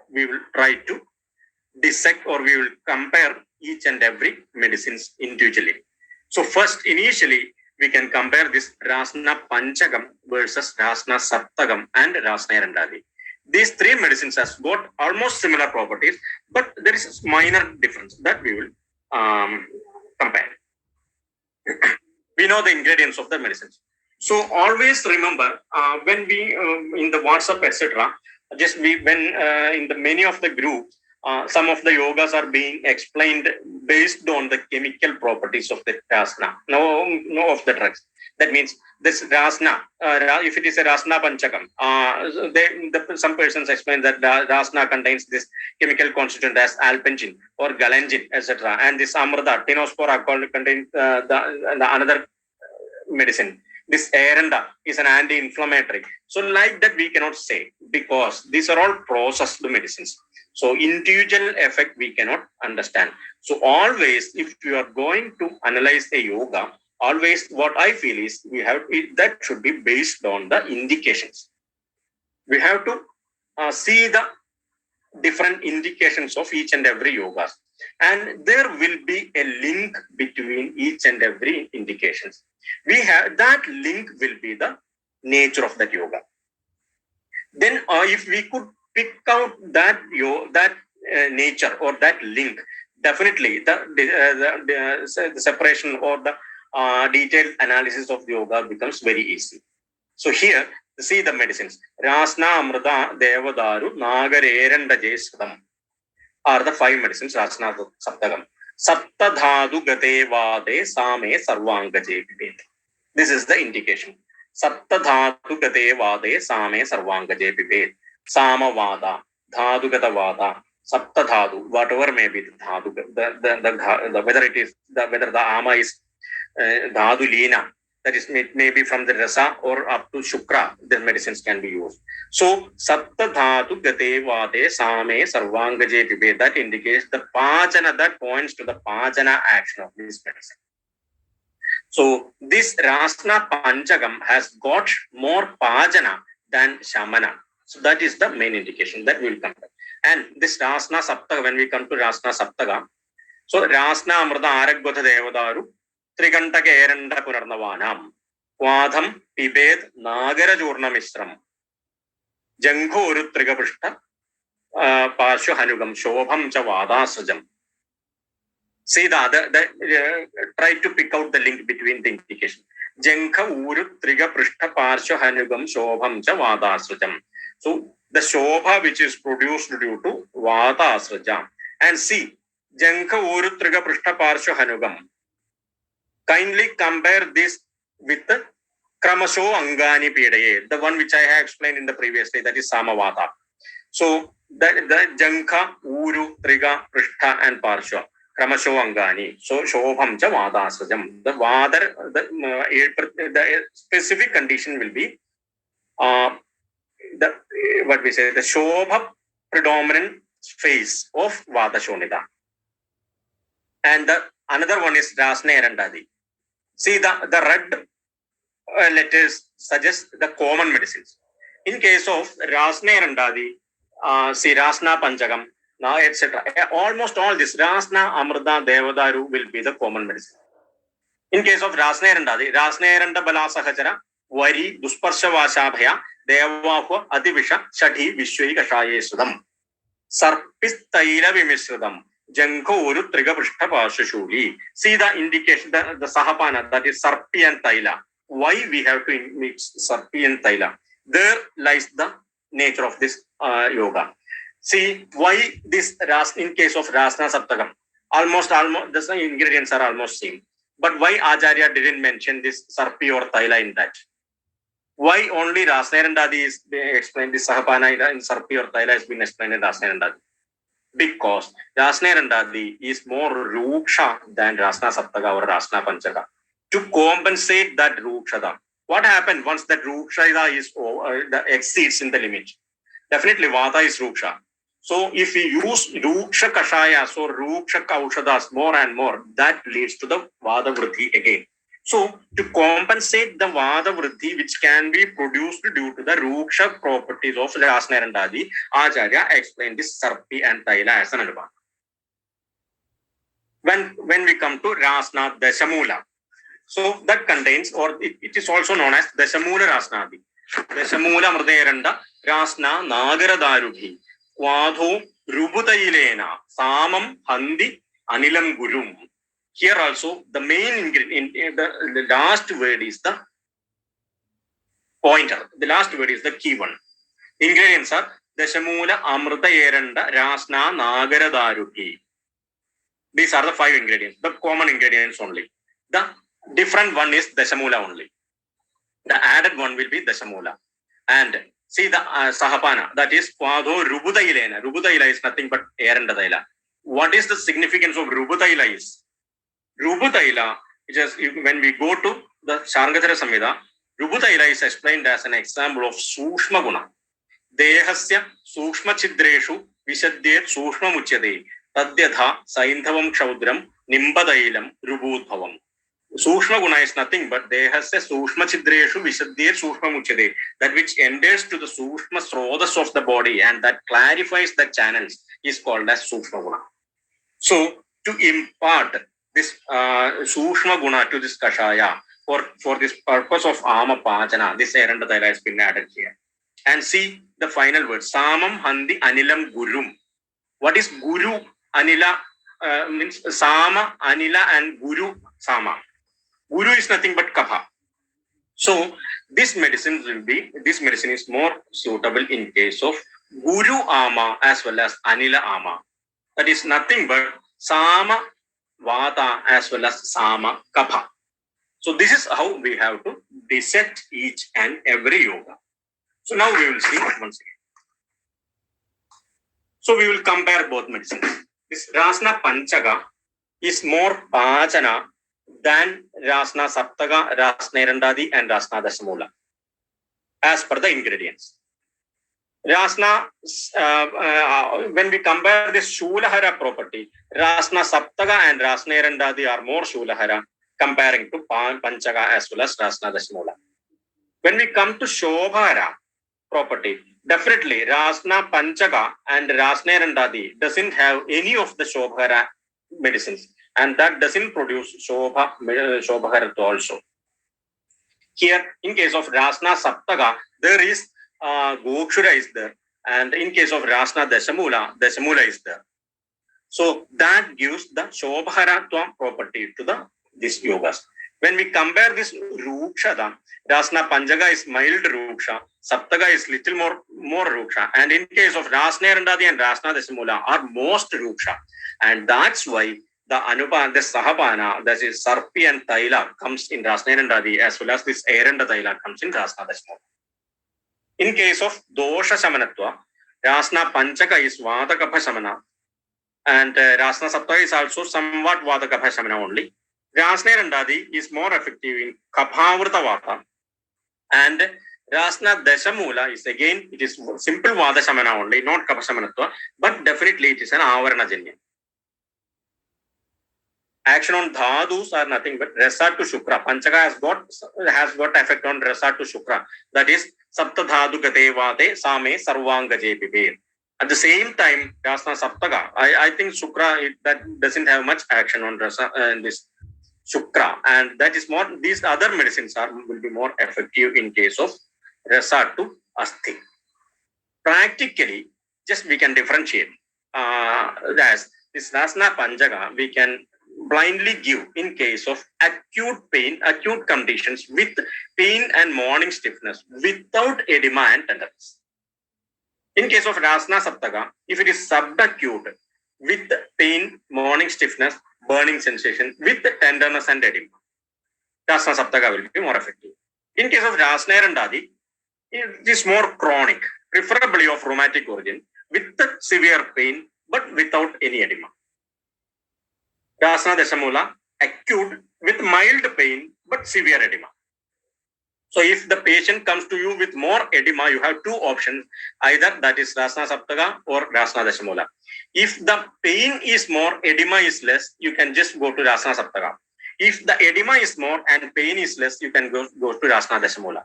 we will try to dissect or we will compare each and every medicines individually. So first, initially, we can compare this Rasna Panchakam versus Rasna Saptakam and Rasna Randadi. These three medicines has got almost similar properties, but there is a minor difference that we will compare. We know the ingredients of the medicines. So always remember when we in the WhatsApp etc., Just when in the many of the groups, some of the yogas are being explained based on the chemical properties of the rasna, no of the drugs. That means this rasna, if it is a rasna panchakam, some persons explain that rasna contains this chemical constituent as alpengin or galangin, etc. And this amrita, tinospora, contains the another medicine. This Aranda is an anti-inflammatory. So like that we cannot say, because these are all processed medicines. So individual effect we cannot understand. So always, if you are going to analyze a yoga, always what I feel is that should be based on the indications. We have to see the different indications of each and every yoga, and there will be a link between each and every indications. We have that link will be the nature of that yoga. Then if we could pick out that nature or that link, definitely the separation or the detailed analysis of the yoga becomes very easy. So here, see the medicines. Rasna, Amrita, Devadaru, Nagareranda Jesudam are the 5 medicines, Rasna Saptagam. Saptadhadu Gate Vade Same Sarvangaje Pipet. This is the indication. Saptadhadu Gate Vade Same Sarvangaje Pipet. Samavada, Dhadu Gata Vada, Saptadhadu, whatever may be the Dhadu, the whether it is whether the Ama is Dhadu Lina, that is maybe from the Rasa or up to Shukra, the medicines can be used. So Sapta Dhatu Gate Vade Same Sarvangaje Pibe, that indicates the Pachana, that points to the Pachana action of this medicine. So this Rasna Panchagam has got more Pachana than Shamana. So that is the main indication that will come. And this Rasna Saptaga, when we come to Rasna Saptaga, so Rasna Amrita Araggotha Devadaru Trigantaka Eranda Punarnavanam Kwadham Pibed Nagara Jurna Mistram Jango Urutrigapushta Pashu Hanugam Shobham Chavada Sajam. See try to pick out the link between the indication. Janka Uru Triga Prishta Parshu Hanugam Shobham Chavada Sajam. So the Shobha which is produced due to Vata Asraja. And see, Janka Uru Triga Prishta Parshu Hanugam. Kindly compare this with the Kramasho Angani Pidaye, the one which I have explained in the previous day, that is Samavata. So the Janka, Uru, Triga, Prishtha and Parsha, Kramasho Angani. So Shobham Cha Vada Asrajam. The Vada, the specific condition will be the Shobha predominant phase of Vada Shonida. And the another one is Rasna Erandadi. See the red letters suggest the common medicines. In case of Rasna Erandadi, see Rasna Panchagam, now etc. Almost all this Rasna, Amrita, Devadaru will be the common medicine. In case of Rasna Erandadi, Rasna Eranda Bala Sahachara, Vari, Dusparsha Vashabhaya, Devahu, Adivisha, Shati, Vishwai Kashaye Sudam, Sarpis Taila Vimisudam. Janko Uru Triga Prishta Pashashuli. See the indication, the Sahapana, that is Sarpi and Taila. Why we have to mix Sarpi and Taila? There lies the nature of this yoga. See why this in case of Rasna Saptagam, almost the ingredients are almost same. But why Acharya didn't mention this Sarpi or Taila in that? Why only Rasna Erandadi is explained, this Sahapana in Sarpi or Taila has been explained in Rasna Erandadi? Because Rasna Erandadi is more Ruksha than Rasna Saptaga or Rasna Panchaka. To compensate that Rukshada, what happened once that Rukshada is exceeds in the limit? Definitely Vata is Ruksha. So if we use Ruksha Kashayas or Ruksha Kaushadas more and more, that leads to the Vada Vriddhi again. So to compensate the Vada Vriddhi which can be produced due to the Ruksha properties of Rasna Erandadi, Acharya explained this Sarpi and Taila as an Anubhav. When we come to Rasna Dashamula, so that contains, or it is also known as Dashamula Rasnadi. Dashamula Mrderanda, Rasna Nagara Darubhi, Kwadho Rubutailena, Samam Handi Anilam Gurum. Here also, the main ingredient, the last word is the pointer. The last word is the key one. Ingredients are Dashamula, Amrita Yeranda, Rasna, Nagara Daruki. These are the 5 ingredients, the common ingredients only. The different one is Dashamula only. The added one will be Dashamula. And see the Sahapana, that is Kwado Rubudailena. Rubudaila is nothing but Erandadaila. What is the significance of Rubutaila is? Rubutaila, when we go to the Sharngatara Samhita, Rubutaila is explained as an example of Sushma Guna. Dehasya Sushma Chidreshu Vishadyet Sushma Muchade Tadyatha Saindhavam Kshaudram Nimbadailam Rubudhavam. Sushma Guna is nothing but Dehasya Sushma Chidreshu Vishadyet Sushma Muchade, that which enters to the Sushma Srodhas of the body and that clarifies the channels is called as Sushma Guna. So, to impart this Sushma Guna to this Kashaya for this purpose of Ama Pachana, this Erandadaila has been added here. And see the final word, Samam Handi Anilam Gurum. What is Guru? Anila means Sama, Anila and Guru Sama. Guru is nothing but Kapha. So, this medicine is more suitable in case of Guru Ama as well as Anila Ama. That is nothing but Sama Vata as well as Sama Kapha. So this is how we have to dissect each and every yoga. So now we will see once again. So we will compare both medicines. This Rasna Panchaga is more Pachana than Rasna Saptaga, Rasna Erandadi and Rasna Dashamula as per the ingredients. Rasna, when we compare this Shulahara property, Rasna Saptaga and Rasna Erandadi are more Shulahara comparing to Panchaga as well as Rasna Dashamula. When we come to Shobhara property, definitely Rasna Panchaga and Rasna Erandadi doesn't have any of the Shobhara medicines, and that doesn't produce Shobhara also. Here, in case of Rasna Saptaga, there is Gokshura is there, and in case of Rasna Dashamula is there. So that gives the Shobharatva property to these yogas. When we compare this Ruksha, Rasna Panchaga is mild Ruksha, Saptaga is little more Ruksha, and in case of Rasna Erandadi and Rasna Dashamula are most Ruksha, and that's why the Anupana, the Sahapana, that is Sarpi and Taila comes in Rasna Erandadi as well as this Eranda Taila comes in Rasna Dashamula. In case of Dosha Shamanatva, Rasna Panchaka is Vata Kapha Shamana, and Rasna Saptaga is also somewhat Vata Kapha Shamana only. Rasna Erandadi is more effective in Kaphavrta Vata, and Rasna Dashamula is again, it is simple Vata Shamana only, not Kapha Shamanatva, but definitely it is an Avarana Janya. Action on Dhadus are nothing but Rasa to Shukra. Panchaka has got effect on Rasa to Shukra. That is Sapta Dhadu Gate Vate Same Sarvanga Jepibe. At the same time, Rasna Saptaga, I think Shukra, that doesn't have much action on Rasa and this Shukra. And that is more, these other medicines will be more effective in case of Rasa to Asthi. Practically, just we can differentiate. As this Rasna Panchaga, we can blindly give in case of acute pain, acute conditions with pain and morning stiffness without edema and tenderness. In case of Rasna Saptaga, if it is subacute with pain, morning stiffness, burning sensation with tenderness and edema, Rasna Saptaga will be more effective. In case of Rasna Erandadi, it is more chronic, preferably of rheumatic origin, with severe pain but without any edema. Rasna Dashamula, acute with mild pain but severe edema. So if the patient comes to you with more edema, you have two options, either that is Rasna Saptaga or Rasna Dashamula. If the pain is more, edema is less, you can just go to Rasna Saptaga. If the edema is more and pain is less, you can go to Rasna Dashamula.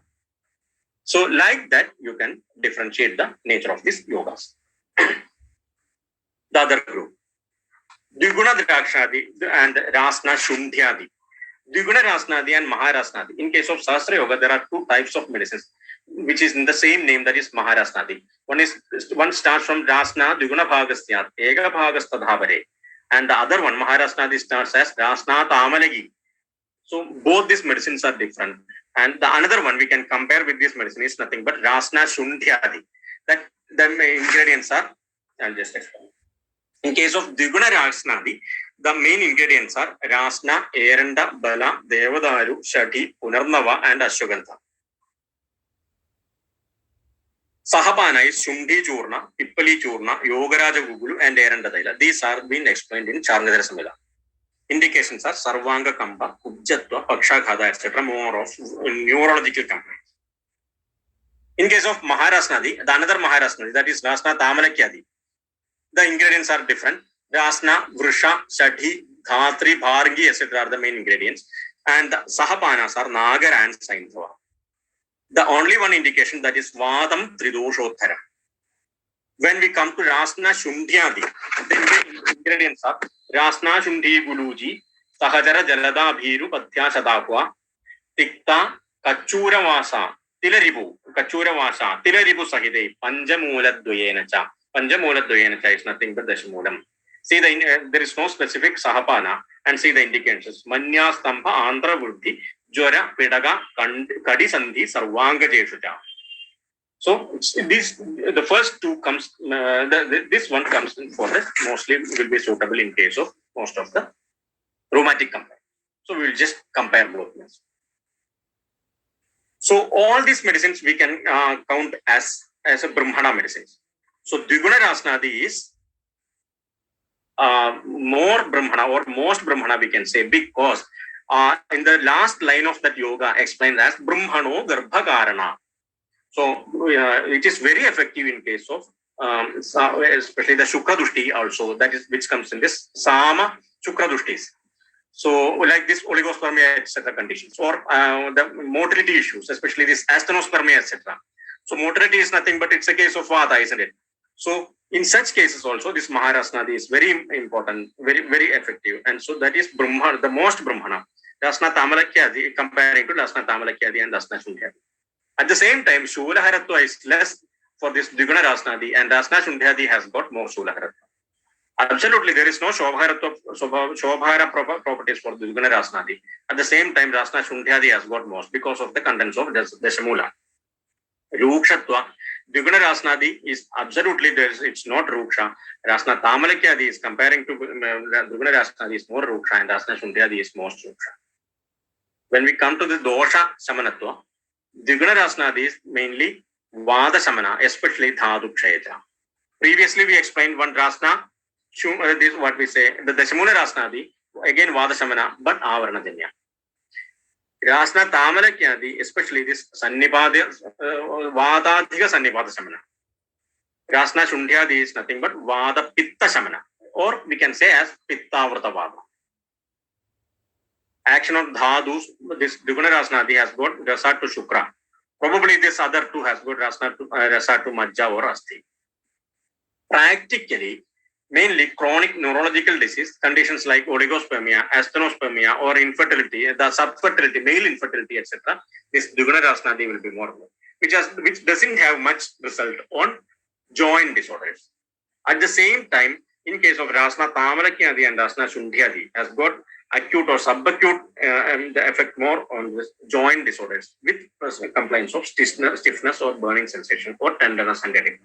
So like that, you can differentiate the nature of these yogas. The other group. Dviguna Drakshadi and Rasna Shundhyadi. Dviguna Rasnadi and Maharasnadi. In case of Sastra Yoga, there are two types of medicines, which is in the same name, that is Maharasnadi. One starts from Rasna Dviguna Bhagastyat, Ega Bhagastadhavare, and the other one, Maharasnadi, starts as Rasna Tamalagi. So both these medicines are different. And the another one we can compare with this medicine is nothing but Rasna Shundhyadi. That the ingredients are, I'll just explain. In case of Dviguna Rasnadi, the main ingredients are Rasna, Eranda, Bala, Devadaru, Shati, Punarnava, and Ashwagandha. Sahapana is Shundi Churna, Pippali Churna, Yogaraja Gugulu, and Eranda Daila. These are being explained in Charnadara Samhita. Indications are Sarvanga Kampa, Kubjatva, Pakshaghata, etc. More of neurological complaints. In case of Maharasnadi, the another Maharasnadi, that is Rasna Tamalakyadi, the ingredients are different. Rasna, Vrusha, Shati, Dhatri, Bhargi, etc. are the main ingredients. And the Sahapanas are Nagar and Saindhava. The only one indication, that is Vadam Tridoshottara. When we come to Rasna Shundhyadi, the ingredients are Rasna Shundi Guluji, Sahajara Jalada Bhiru Pathya Sadakwa, Tikta, Kachura Vasa, Tilaribu, Kachura Vasa, Tilaribu Sahide, Panjamula Duyanacha. Panjamula Duyanacha is nothing but Dashamulam. See, there is no specific Sahapana, and see the indications. Manya Stampa, Andhra Vruddhi, Jora, Pedaga, Kadi Sandhi, Sarvanga Jeshuja. So the first two comes, this one comes in for this, mostly will be suitable in case of most of the rheumatic complaint. So we will just compare both. So all these medicines we can count as a Brahmana medicines. So Dviguna Rasnadi is more Brahmana or most Brahmana we can say, because in the last line of that yoga explained as Brahmano Garbhakarana. So it is very effective in case of especially the Shukra Dushti also, that is which comes in this Sama Shukra Dushtis. So like this oligospermia etc. conditions, or the motility issues, especially this asthenospermia etc. So motility is nothing but it's a case of Vata, isn't it? So in such cases also this Maharasnadi is very important, very, very effective. And so that is Brahma, the most Brahmana. Rasna Tamalakyadi comparing to Rasna Tamalakyadi and Rasna Shundhyadi. At the same time, Shulaharatva is less for this Dviguna Rasnadi, and Rasna Shundhyadi has got more Shulaharatva. Absolutely, there is no Shobhara properties for Dviguna Rasnadi. At the same time, Rasna Shundhyadi has got most because of the contents of Dashamula. Rukshatva, Dviguna Rasnadi is absolutely, it's not Ruksha. Rasna Tamalakyadi is comparing to Dviguna Rasnadi is more Ruksha, and Rasna Shundhyadi is most Ruksha. When we come to the Dosha Samanatva, Dviguna Rasnadi is mainly Vada Samana, especially Dhadu Ksheja. Previously, we explained one Rasna, this what we say, the Dashamula Rasnadi, again Vada Samana, but Avarana Janya. Rasna Tamalakyadi, especially this Sannipada, Vadadhiga Sannipada Samana. Rasna Shundhyadi is nothing but Vada Pitta Samana, or we can say as Pitta Vrata Vada. Action of Dhadus, this Dviguna Rasnadi has got Rasa to Shukra. Probably this other two has got Rasa to Majja or Asti. Practically, mainly chronic neurological disease, conditions like oligospermia, asthenospermia, or infertility, the subfertility, male infertility, etc. This Dviguna Rasnadi will be more, which doesn't have much result on joint disorders. At the same time, in case of Rasna Tamalakyadi and Rasna Shundhyadi, has got acute or subacute the effect more on this joint disorders with complaints of stiffness or burning sensation or tenderness and headache.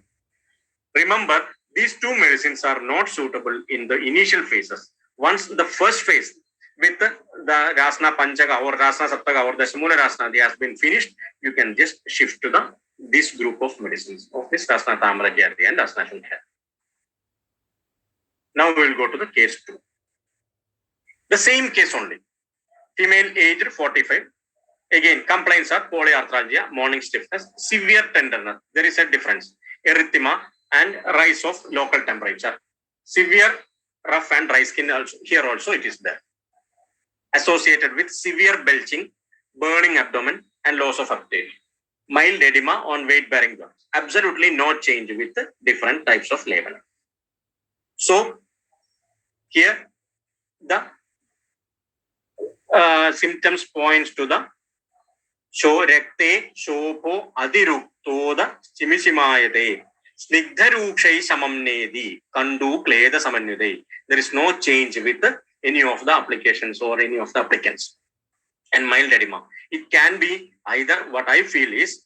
Remember, these two medicines are not suitable in the initial phases. Once the first phase with the Rasna Panchaga or Rasna Saptaga or the Dashamula Rasnadi has been finished, you can just shift to this group of medicines of this Rasna Tamalakyadi and Rasna Shundhyadi. Now we will go to the case 2. The same case only. Female aged 45. Again, complaints are polyarthralgia, morning stiffness, severe tenderness. There is a difference. Erythema and rise of local temperature. Severe rough and dry skin also. Here also it is there. Associated with severe belching, burning abdomen, and loss of appetite. Mild edema on weight-bearing joints. Absolutely no change with the different types of labor. So, here the symptoms points to the Rekte Shopo Adiruktoda Chimisimayade Snigdharukshai Samamnedi Kandu Kleda Samanyude. There is no change with any of the applications or any of the applicants. And mild edema. It can be either, what I feel is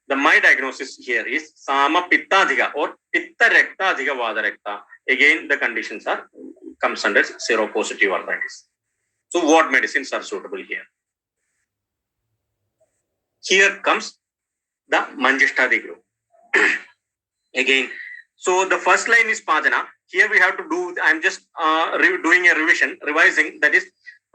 my diagnosis here is Sama Pittadhiga or Pitta Rekta Adhiga Vada Rekta. Again, the conditions are comes under seropositive arthritis. So what medicines are suitable here? Here comes the Manjishtadi group. Again, so the first line is Pajana. Here we have to do, I'm just doing a revising, that is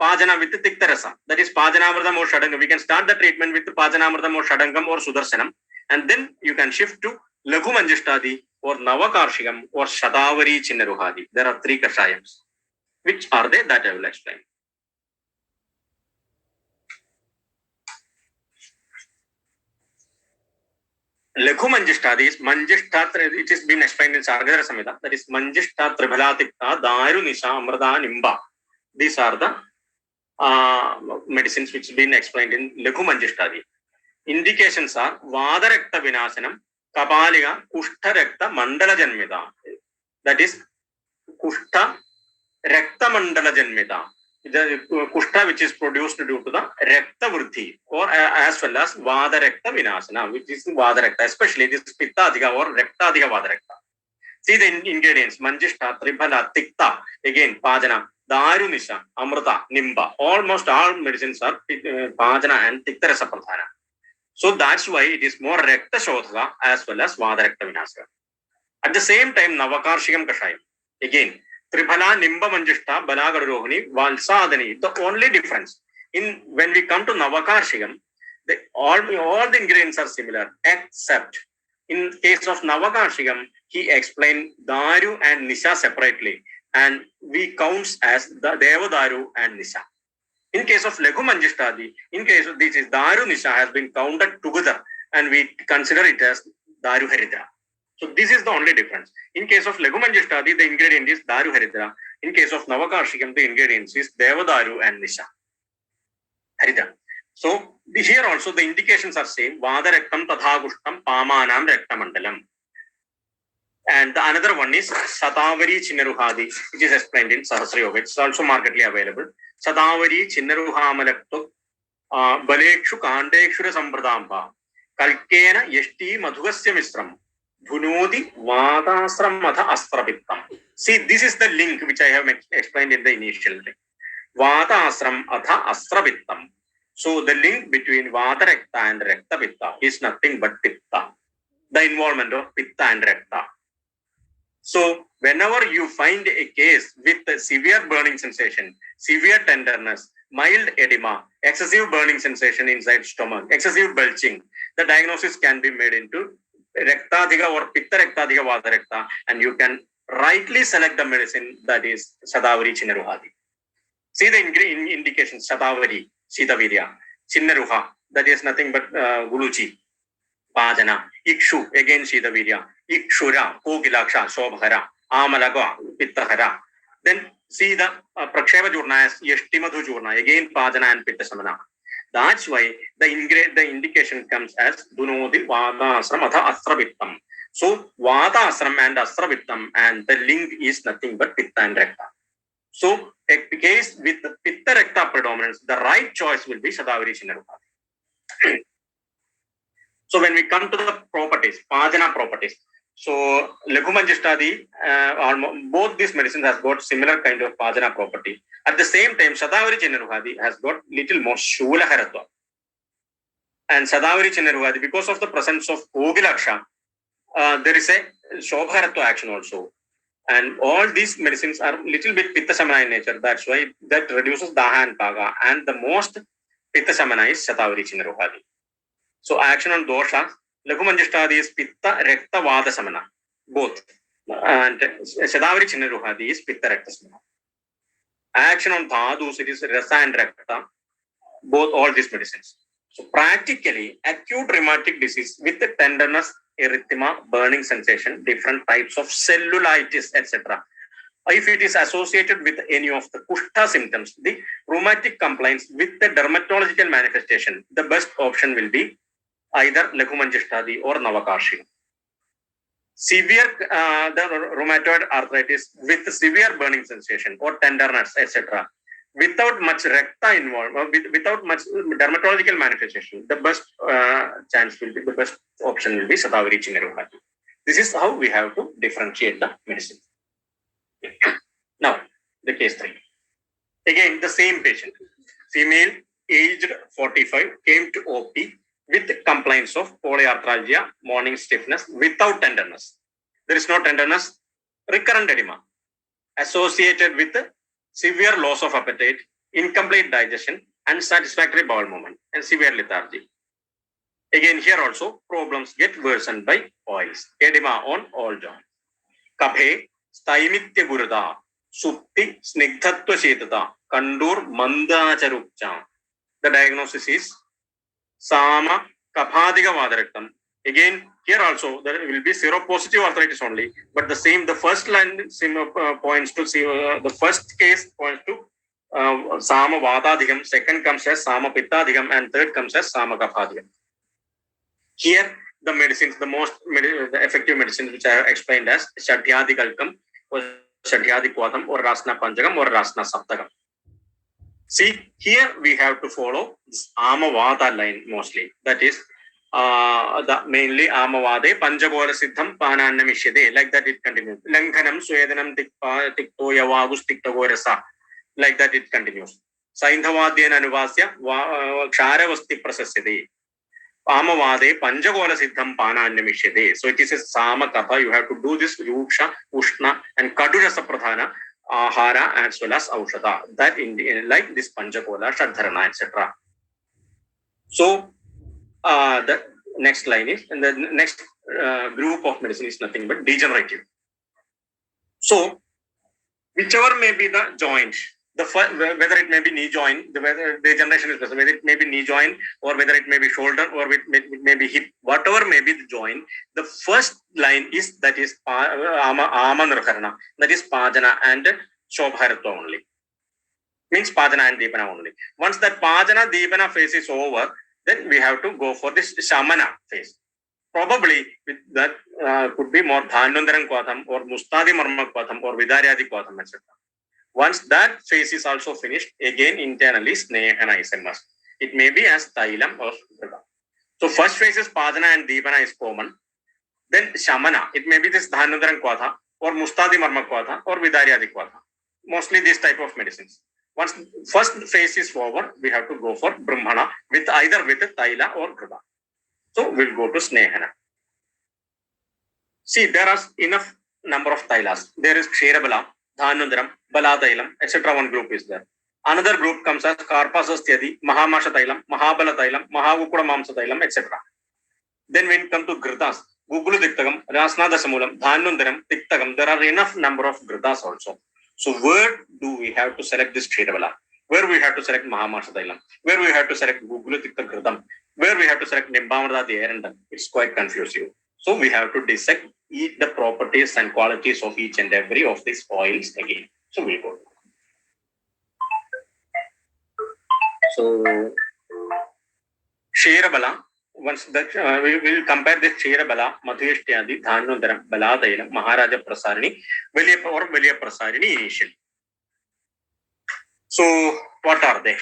Pajana with the Tiktarasa. That is Pajanamrtam or Shadangam. We can start the treatment with the Pajanamrtam or Shadangam or Sudarsanam. And then you can shift to Laghu Manjishtadi or Navakarshigam or Shadavari Chinnaruhadi. There are 3 Kashayams. Which are they? That I will explain. Laghu Manjishtadi is Manjishta, it has been explained in Sargadara Samhita. That is Manjishta, Tribhalatikta, Daru, Nisha, Amrada, Nimba. These are the medicines which have been explained in Laghu Manjishtadi. Indications are Vadarekta Vinasanam, Kapaliga, Kushta Rekta, Mandala Janmita. That is Kushta Rekta Mandala Janmita. The Kushta which is produced due to the Rekta Vruddhi or as well as Vadarekta Vinasana, which is Vadarekta, especially this Pitta Adhiga or Rekta Adhiga Vadarekta. See the ingredients: Manjishta, Tribhala, Tikta, again Pajana, Daru Nisha, Amrita, Nimba. Almost all medicines are Pajana and Tikta Rasa Pradhana. So that's why it is more Rekta Shodha as well as Vadarekta Vinasana. At the same time, Navakarshigam Kashayam. Again, Tribhala, Nimba, Manjishta, Balagarohini, Valsadani. The only difference in when we come to Navakarshigam, all the ingredients are similar, except in case of Navakarshigam, he explained Daru and Nisha separately, and we counts as the Devadaru and Nisha. In case of Laghu Manjishtadi, in case of this is Daru Nisha has been counted together, and we consider it as Daru Haridra. So this is the only difference. In case of Laghu Manjishtadi, the ingredient is Daru Haridra. In case of Navakarshigam, the ingredients is Devadaru and Nisha. Haridra. So here also the indications are same. Vadarektam Tathagushtam Pamanam Rektamandalam. And the another one is Satavari Chinnaruhadi, which is explained in Sahasra Yoga. It's also markedly available. Satavari Chinnaruhamalaktu Balekshu Kandekshura Sambradamba Kalkena Yeshti Madhugasya Misram Dhunodi Vadasram Matha Astrapittam. See, this is the link which I have explained in the initial thing. Vadasram Atha Astrapittam. So the link between Vata Rekta and Rekta Pitta is nothing but Pitta. The involvement of Pitta and Rekta. So whenever you find a case with severe burning sensation, severe tenderness, mild edema, excessive burning sensation inside stomach, excessive belching, the diagnosis can be made into Rektadhiga or Pitta Rektadhiga Vata Rekta, and you can rightly select the medicine that is Shadavari Chinnaruhadi. See the indications: Shadavari, Shitavirya, Chinnaruha, that is nothing but Guluchi, Pajana, Ikshu, again Shitavirya, Ikshura, Kogilaksha, Shobhara, Amalaga, Pittahara. Then see the Praksheva Jurna as Yeshtimadhu Jurna, again Pajana and Pitta Samana. That's why the indication comes as Dunodi Vata Asram Atha Astrabittam. So Vata Asram and Astrabittam, and the link is nothing but Pitta and Rekta. So a case with the Pitta Rekta predominance, the right choice will be Shadavari Chinnaruhadi. So when we come to the properties, Pajana properties, so Laghu Manjishtadi, both these medicines has got similar kind of Pajana property. At the same time, Shadavari Chinnaruhadi has got little more Shula Haratva. And Shadavari Chinnaruhadi, because of the presence of Kogilaksha, there is a Shobharatva action also. And all these medicines are little bit Pitta Samana in nature. That's why that reduces Daha and Paga. And the most Pitta Samana is Shadavari Chinnaruhadi. So action on dosha, Laghu Manjishtadi is Pitta Rekta Vata Samana, both. And Shadavari Chinnaruhadi is Pitta Rekta Samana. Action on Dhadus, it is Rasa and Rekta, both all these medicines. So practically, acute rheumatic disease with the tenderness, erythema, burning sensation, different types of cellulitis, etc. If it is associated with any of the Kushta symptoms, the rheumatic complaints with the dermatological manifestation, the best option will be either Laghu Manjishtadi or Navakarshigam. Severe the rheumatoid arthritis with severe burning sensation or tenderness, etc. without much recta involved, or without much dermatological manifestation, the best the best option will be Shatavari Chinnaruhati. This is how we have to differentiate the medicine. Now, the case 3. Again, the same patient, female, aged 45, came to OP with complaints of polyarthralgia, morning stiffness, without tenderness. There is no tenderness, recurrent edema, associated with severe loss of appetite, incomplete digestion, unsatisfactory bowel movement, and severe lethargy. Again, here also, problems get worsened by oils, edema on all joints. Kabhe, staimitya gurada, supti, snigdhatva chetata, kandur, mandacharupcha. The diagnosis is Sama Kaphadiga Vadarektam. Again, here also there will be seropositive arthritis only, but the first line points to the first case points to Sama Vadadhigam, second comes as Sama Pittadhigam, and third comes as Sama Kaphadhigam. Here, the medicines, the effective medicines which I have explained as Shadhyadi Kalkam or Shadhyadi Kwadam or Rasna Panjagam or Rasna Saptagam. See, here we have to follow this Amavada line mostly. That is, mainly Amavade, Panjagola Siddham, Pananamishyade, like that it continues. Lankhanam, Swedanam, Tikto, Yavagus, Tiktagoresa, like that it continues. Saindhavadyan Anuvasya, Ksharavasti Prasasyade. Amavade, Panjagola Siddham, Pananamishyade. So it is a Sama Kapha, you have to do this Yuksha, Ushna, and Kadurasa Pradhana. Ahara as well as Aushadha, that in like this Panchakola, Shadharana, etc. So the next line is, and the next group of medicine is nothing but degenerative. So whichever may be the joint, whether it may be knee joint, whether degeneration is whether it may be knee joint or whether it may be shoulder or it may be hip, whatever may be the joint, the first line is that is Amanurkarana, that is Pajana and Shobharatva only. Means Pajana and Deepana only. Once that Pajana Deepana phase is over, then we have to go for this Shamana phase. Probably with that could be more Dhanundaran Kwatham or Mustadi Marma Kwatham or Vidaryadi Kwatham, etc. Once that phase is also finished, again internally Snehana is a must. It may be as Thailam or Sudra. So first phase is Pajana and Deepana is common. Then Shamana, it may be this Dhanundaran Kwatha or Mustadi Marma Kwatha or Vidaryadi Kwatha. Mostly this type of medicines. Once first phase is over, we have to go for Brahmana with either with Thaila or Grudha. So we'll go to Snehana. See, there are enough number of Thailas. There is Ksherabala, Dhanundaram, Balatailam, etc. One group is there. Another group comes as Karpasastyadi, Mahamasha Thailam, Mahabala Thailam, Mahagukura Mamsa Thailam, etc. Then when we come to Gritas, Gugulu Diktagam, Rasna Dasamulam, Dhanundaram, Diktagam, there are enough number of Gritas also. So where do we have to select this Ksherabala? Where we have to select Mahamasha Thailam? Where we have to select Gugulu Dikta Gritam? Where we have to select Nimbamada the Erandam? It's quite confusing. So we have to dissect the properties and qualities of each and every of these oils again. So we'll go. So Ksherabala, once that we will compare this Ksherabala, Madhyashthyadi, Dhanundaram, Balatailam, Maharaja Prasarini, Velya Prasarini initially. So what are they?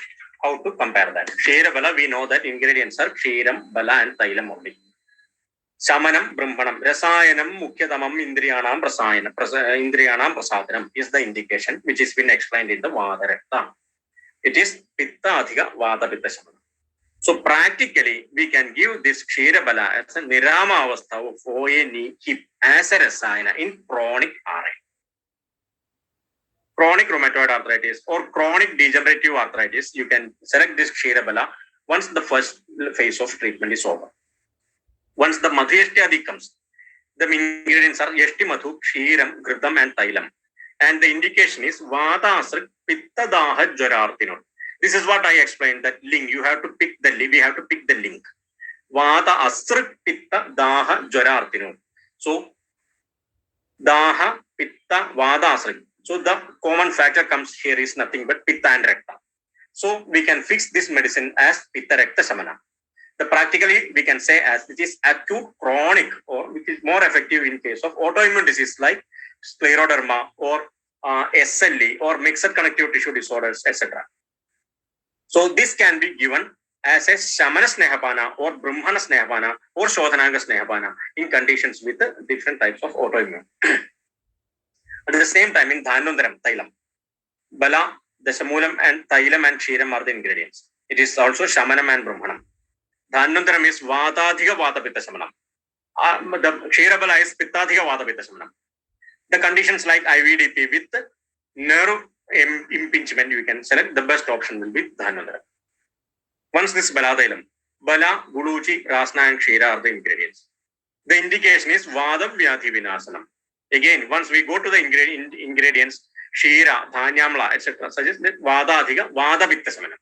How to compare that? Ksherabala, we know that ingredients are Ksheram, Bala and Thailam only. Shamanam, Brahmanam, Rasayanam, Mukhyatamam, Indriyanam, Prasayanam, Indriyanam, Prasadanam is the indication which has been explained in the Vadarekta. It is Pitta Adhiga Vada Pitta Shamana. So practically, we can give this Ksherabala as a Nirama Avastha of OA hip as a Rasayana in chronic RA. Chronic rheumatoid arthritis or chronic degenerative arthritis, you can select this Ksherabala once the first phase of treatment is over. Once the Madhyashthyadi comes, the ingredients are Yashti Madhu, Kshiram, Gritam and Thailam. And the indication is Vata Asrik Pitta Daha Jwararthinod. This is what I explained, that link. You have to pick the link. We have to pick the link. Vata Asrik Pitta Daha Jwararthinod. So, Daha Pitta Vata Asrik. So, the common factor comes here is nothing but Pitta and Rekta. So, we can fix this medicine as Pitta Rekta Samana. The practically we can say as it is acute chronic or which is more effective in case of autoimmune disease like scleroderma or SLE or mixed connective tissue disorders, etc. So this can be given as a Shamana Snehapana or Brahmana Snehapana or Shodhananga Snehapana in conditions with different types of autoimmune. At the same time, in Dhanundaram, Thailam, Bala, Dasamulam, and Thailam and Kshiram are the ingredients. It is also Shamanam and Brahmanam. Dhanundaram is Vatadhiga Vata Pitta Shamanam. The Kshirabala is Pittadhiga Vata Pitta Shamanam. The conditions like IVDP with nerve impingement, you can select the best option will be Dhanundaram. Once this Baladailam, Bala, Guluchi, Rasna, and Kshira are the ingredients. The indication is Vada Vyadhi Vinasanam. Again, once we go to the ingredients, Shira, Dhanyamla, etc., suggest that Vada Adhiga, Vada Pitta Shamanam.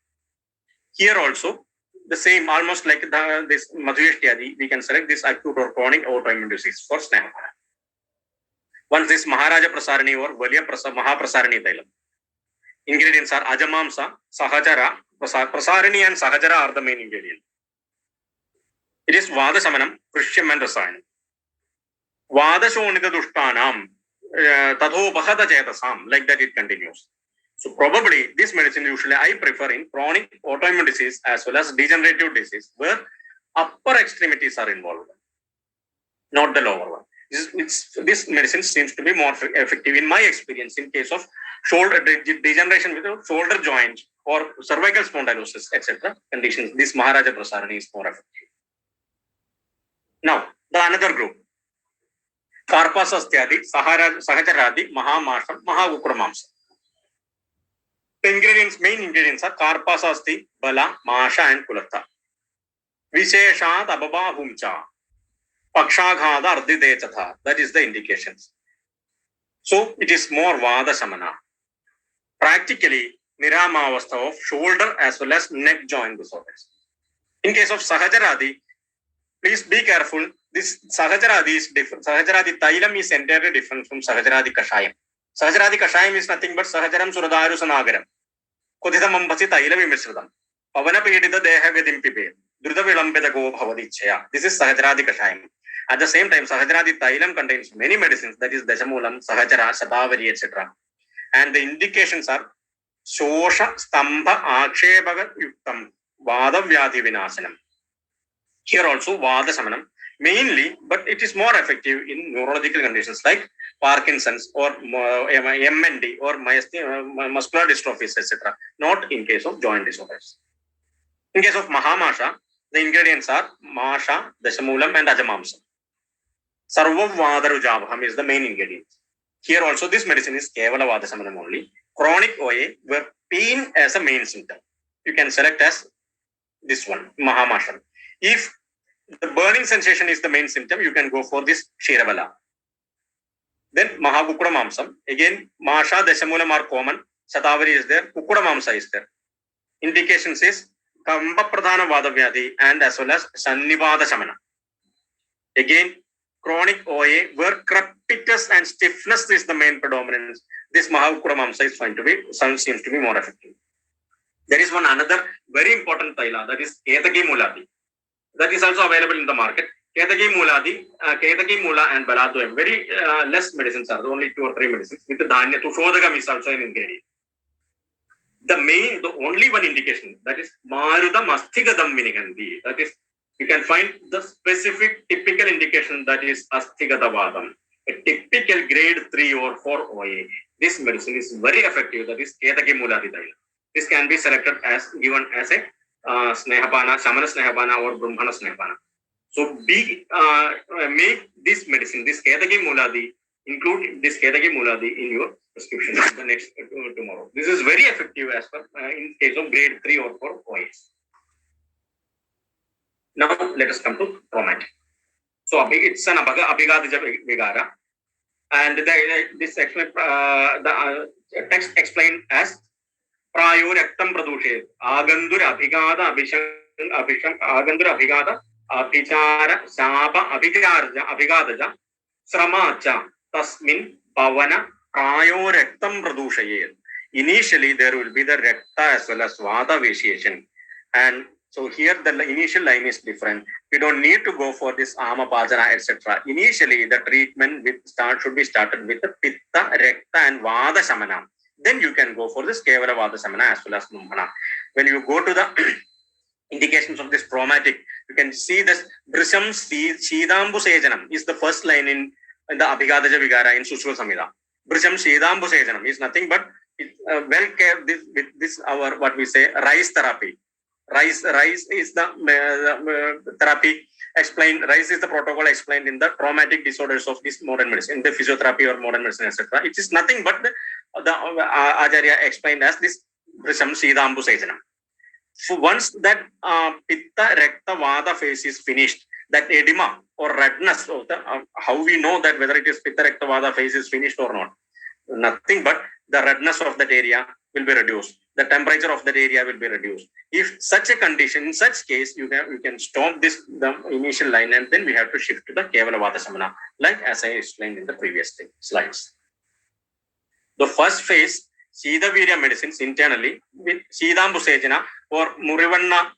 Here also, the same, almost like this Madhuyashthyadi, we can select this acute or chronic autoimmune disease for Snehapana. Once this Maharaja Prasarani or Valya Mahaprasarani Thailam. Ingredients are Ajamamsa, Sahajara, Prasarani and Sahajara are the main ingredient. It is Vada Samanam, Krishyam and Rasayanam. Vada Shonita Dushtanam, Tadhopahada Chetasam, like that it continues. So probably this medicine usually I prefer in chronic autoimmune disease as well as degenerative disease where upper extremities are involved, not the lower one. This medicine seems to be more effective in my experience in case of shoulder degeneration with shoulder joint or cervical spondylosis, etc. conditions. This Maharaja Prasarani is more effective. Now, the another group. Karpasasthyaadi, Sahajaradi, Mahamasham, Mahagukramamsa. The main ingredients are Karpasasti, Bala, Masha and Kulatha. Visheshat Ababa Humcha. Pakshaghada Ardidechatha. That is the indications. So it is more Vada Samana. Practically, Niramavastha of shoulder as well as neck joint disorders. In case of Sahajaradi, please be careful. This Sahajaradi is different. Sahajaradi Thailam is entirely different from Sahajaradi Kashayam. Sahajaradi Kashayam is nothing but Sahajaram Suradaru Sanagaram. Kodhita Mambasi Thailam Misradam. Pavana Pidita Deha Gadim Pipe. Druda Vilambeda Go Havadichaya. This is Sahajaradi Kashayam. At the same time, Sahajaradi Thailam contains many medicines, that is Dasamulam, Sahajara, Sadavari, etc. And the indications are Shosha, Stambha, Akshebaga, Yuktam, Vada Vyadhi Vinasanam. Here also Vada Samanam, mainly, but it is more effective in neurological conditions like Parkinson's or MND or muscular dystrophies, etc. Not in case of joint disorders. In case of Mahamasha, the ingredients are Masha, Dasamulam and Ajamamsa. Sarvam Vadarujabham is the main ingredient. Here also this medicine is Kevala Vadasamanam only. Chronic OA where pain as a main symptom. You can select as this one, Mahamasham. If the burning sensation is the main symptom, you can go for this Shiravala. Then Mahagukura Mamsam. Again, Masha, Dasamulam are common. Satavari is there. Kukura Mamsa is there. Indications is Kamba Pradhana Vadavyadi and as well as Sannivada Samana. Again, chronic OA where crepitus and stiffness is the main predominance. This Mahagukura Mamsa is seems to be more effective. There is one another very important Thaila, that is Ketaki Muladi. That is also available in the market. Ketaki Muladi, Ketaki Mula and Baladoem. Very less medicines are, only 2 or 3 medicines. With the Dhanya, Tushodagam is also an ingredient. The only one indication, that is Maruda Mastigadam Vinigandi. That is, you can find the specific typical indication, that is Astigata a typical grade 3 or 4 OA. This medicine is very effective, that is Ketaki Muladi. This can be selected as given as a Snehapana, Samana Snehapana or Brahmana Snehapana. So make this medicine, this Ketaki Muladi, include this Ketaki Muladi in your prescription the next tomorrow. This is very effective as per in case of grade 3 or 4 OAs. Now let us come to rheumatic. So it's an Abhigadija Vigara, and this the text explained as Prayo Rektam Pradushe, Agandura Abhigada Abhisham Agandura Abhigada Abhichara Sapa Abhigadaja Sramacha Tasmin Pavana Prayo Rektam Pradushaye. Initially there will be the Rekta as well as Vada vitiation, and So here the initial line is different. We don't need to go for this Amapajana, etc. Initially, the treatment should be started with the Pitta, Rekta and Vada Samana. Then you can go for this Kevala Vada Samana as well as Mumbana. When you go to the indications of this traumatic, you can see this Brisham Shidambu Sejanam is the first line in the Abhigadaja Vigara in Sushva Samhita. Brisham Shidambu Sejanam is nothing but well care with this our what we say rice therapy. Rice is the therapy explained. Rice is the protocol explained in the traumatic disorders of this modern medicine, in the physiotherapy or modern medicine, etc. It is nothing but the Acharya explained as this Brisham Shidambu Sejanam. So once that Pitta Rekta Vada phase is finished, that edema or redness of the how we know that whether it is Pitta Rekta Vada phase is finished or not? Nothing but the redness of that area will be reduced. The temperature of that area will be reduced. If such a condition, in such case, you can stop the initial line and then we have to shift to the Kevala Vata Samana, like as I explained in the previous slides. The first phase, Sidavirya medicines internally with Sidambu Sejana or Murivanna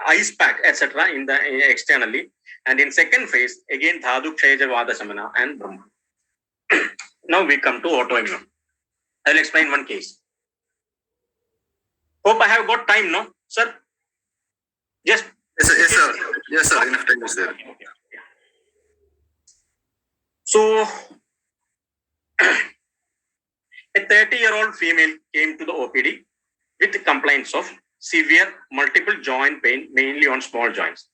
ice pack, etc. in the externally. And in second phase, again Dhadu Kshaja Vada Samana and Brahma. Now we come to autoimmune. I will explain one case. Hope I have got time, no, sir? Just Yes, sir. Yes, sir. Enough time is there. Okay. So, a 30-year-old female came to the OPD with complaints of severe multiple joint pain, mainly on small joints,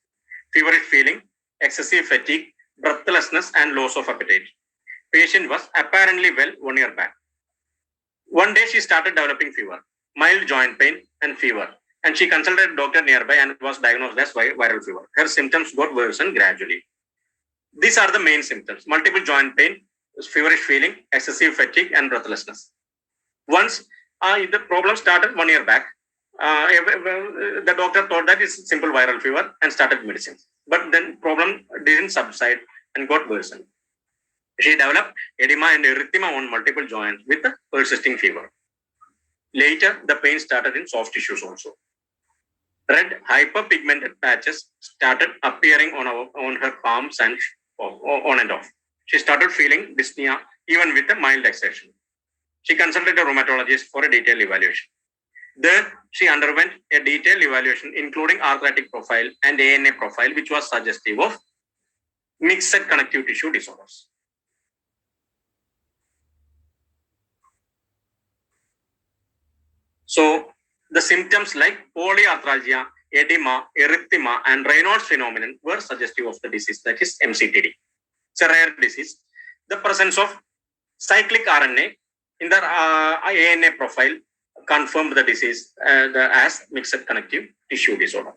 feverish feeling, excessive fatigue, breathlessness, and loss of appetite. Patient was apparently well 1 year back. One day she started developing fever, mild joint pain and fever, and she consulted a doctor nearby and was diagnosed as viral fever. Her symptoms got worsened gradually. These are the main symptoms: multiple joint pain, feverish feeling, excessive fatigue, and breathlessness. Once the problem started 1 year back, the doctor thought that it's simple viral fever and started medicines. But then problem didn't subside and got worsened. She developed edema and erythema on multiple joints with a persisting fever. Later, the pain started in soft tissues also. Red hyperpigmented patches started appearing on her palms and on and off. She started feeling dyspnea even with a mild exertion. She consulted a rheumatologist for a detailed evaluation. There, she underwent a detailed evaluation including arthritic profile and ANA profile, which was suggestive of mixed connective tissue disorders. So, the symptoms like polyarthralgia, edema, erythema, and Raynaud's phenomenon were suggestive of the disease, that is MCTD. It's a rare disease. The presence of cyclic RNA in the ANA profile confirmed the disease as mixed connective tissue disorder.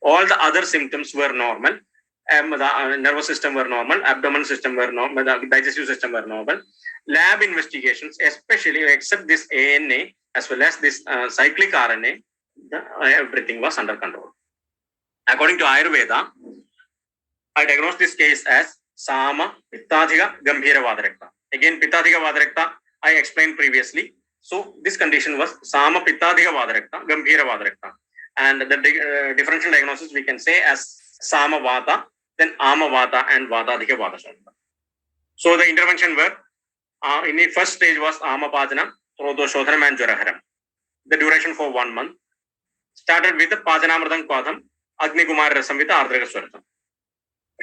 All the other symptoms were normal. The nervous system were normal, abdominal system were normal, the digestive system were normal. Lab investigations, especially except this ANA as well as this cyclic RNA, everything was under control. According to Ayurveda, I diagnosed this case as Sama Pittadhiga Gambhira Vadarekta. Again, Pittadhiga Vadarekta, I explained previously. So this condition was Sama Pittadhiga Vadarekta, Gambhira Vadarekta. And the differential diagnosis we can say as Sama Vata, then Ama Vata and Vatadhiga Vata. So the intervention were, in the first stage was Amapajana, Trodoshodhanam and Jwaraharam. The duration for 1 month. Started with the Pajanamradam Kwadham, Agni Kumar Rasam with Ardhaga Swaratam.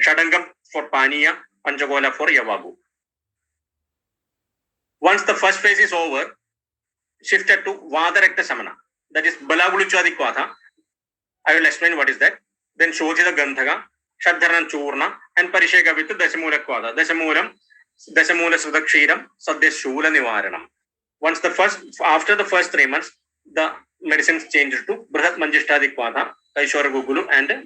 Shadangam for Paniya, Panchagola for Yavagu. Once the first phase is over, shifted to Vadarekta Samana. That is Balaguluchadi Kwadha. I will explain what is that. Then Shodhita Gandhaga, Shadharan Churna, and Parishega with Dasamula Kwadha. Dasamula Srudakshiram, Saddesh Shula Nivaranam. Once after the first 3 months, the medicines changed to Brihat Manjishtadi Kwadha, Kaishwara Gugulu, and then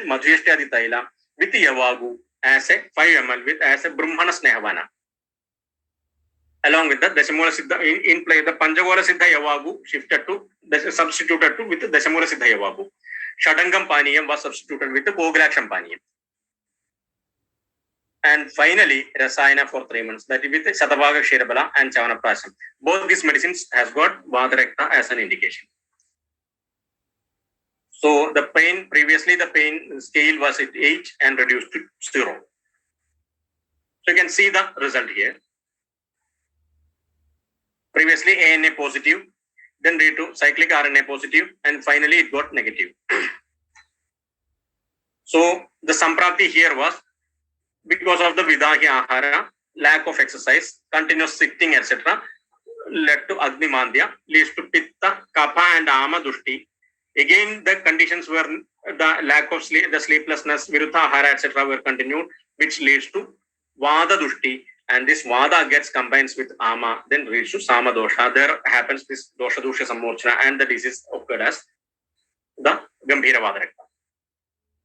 Madhyashtadi Taila with Yavagu as a 5 ml as a Brahmana Snehavana. Along with the Dasamula Siddha in play, the Panchagola Siddha Yavagu substituted with the Dasamula Siddha Yavagu. Shadangam Paniyam was substituted with the Kogalaksham Paniyam. And finally, Rasayana for 3 months, that is with Satavaga Shirabala and Chavanaprasam. Both these medicines has got Vadarekta as an indication. So the pain, previously the pain scale was at 8 and reduced to 0. So you can see the result here. Previously ANA positive, then lead to cyclic RNA positive, and finally it got negative. So the Samprapti here was because of the Vidahya Ahara, lack of exercise, continuous sitting, etc., led to Agni Mandya, leads to Pitta, Kapha, and Ama Dushti. Again, the conditions were the lack of sleep, the sleeplessness, Viruddha Ahara, etc., were continued, which leads to Vada Dushti. And this Vada gets combined with Ama, then leads to Sama Dosha. There happens this Dosha Dusha Samorchana, and the disease occurred as the Gambhira Vada Rakta.